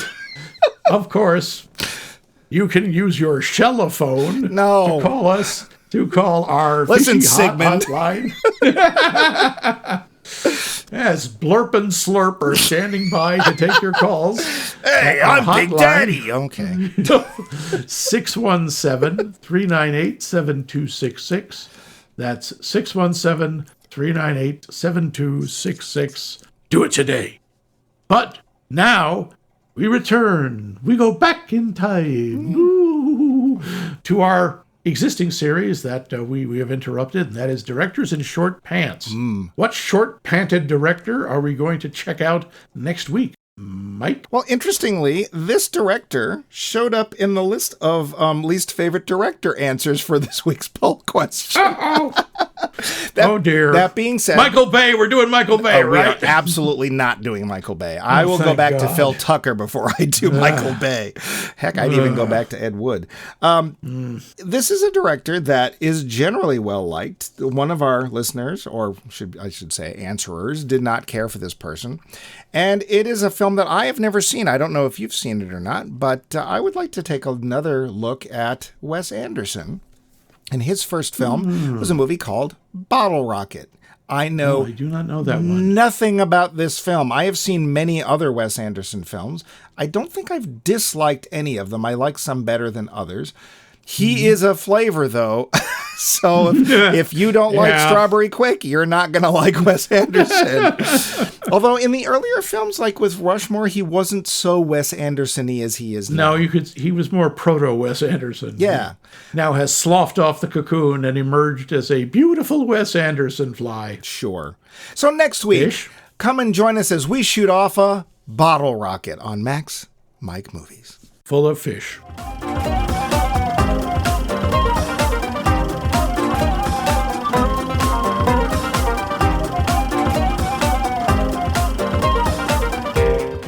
B: of course, you can use your shellophone to call us, to call our
A: Listen,
B: fishy
A: Sigmund.
B: hotline. Yes, Blurp and Slurp are standing by to take your calls.
A: Hey,
B: Our
A: I'm Big
B: hotline,
A: Daddy. Okay.
B: 617-398-7266. That's 617-398-7266. Do it today. But now we return. We go back in time to our existing series that we have interrupted, and that is Directors in Short Pants. What short-panted director are we going to check out next week, Mike?
A: Well, interestingly, this director showed up in the list of least favorite director answers for this week's poll question.
B: Oh, dear.
A: That being said...
B: Michael Bay, we're doing Michael Bay,
A: we
B: right?
A: are absolutely not doing Michael Bay. I will go
B: thank
A: back to
B: God.
A: Phil Tucker before I do Michael Bay. Heck, I'd even go back to Ed Wood. This is a director that is generally well-liked. One of our listeners, or I should say answerers, did not care for this person. And it is a film that I have never seen. I don't know if you've seen it or not, but I would like to take another look at Wes Anderson. And his first film was a movie called Bottle Rocket. I know
B: I do not know that one.
A: nothing about this film. I have seen many other Wes Anderson films. I don't think I've disliked any of them. I like some better than others. He is a flavor, though. So if you don't like Strawberry Quick, you're not going to like Wes Anderson. Although in the earlier films, like with Rushmore, he wasn't so Wes Anderson-y as he is now.
B: No, he was more proto-Wes Anderson.
A: Yeah.
B: He now has sloughed off the cocoon and emerged as a beautiful Wes Anderson fly.
A: Sure. So next week, come and join us as we shoot off a bottle rocket on Max Mike Movies.
B: Full of fish.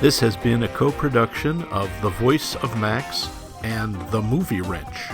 B: This has been a co-production of The Voice of Max and The Movie Wrench.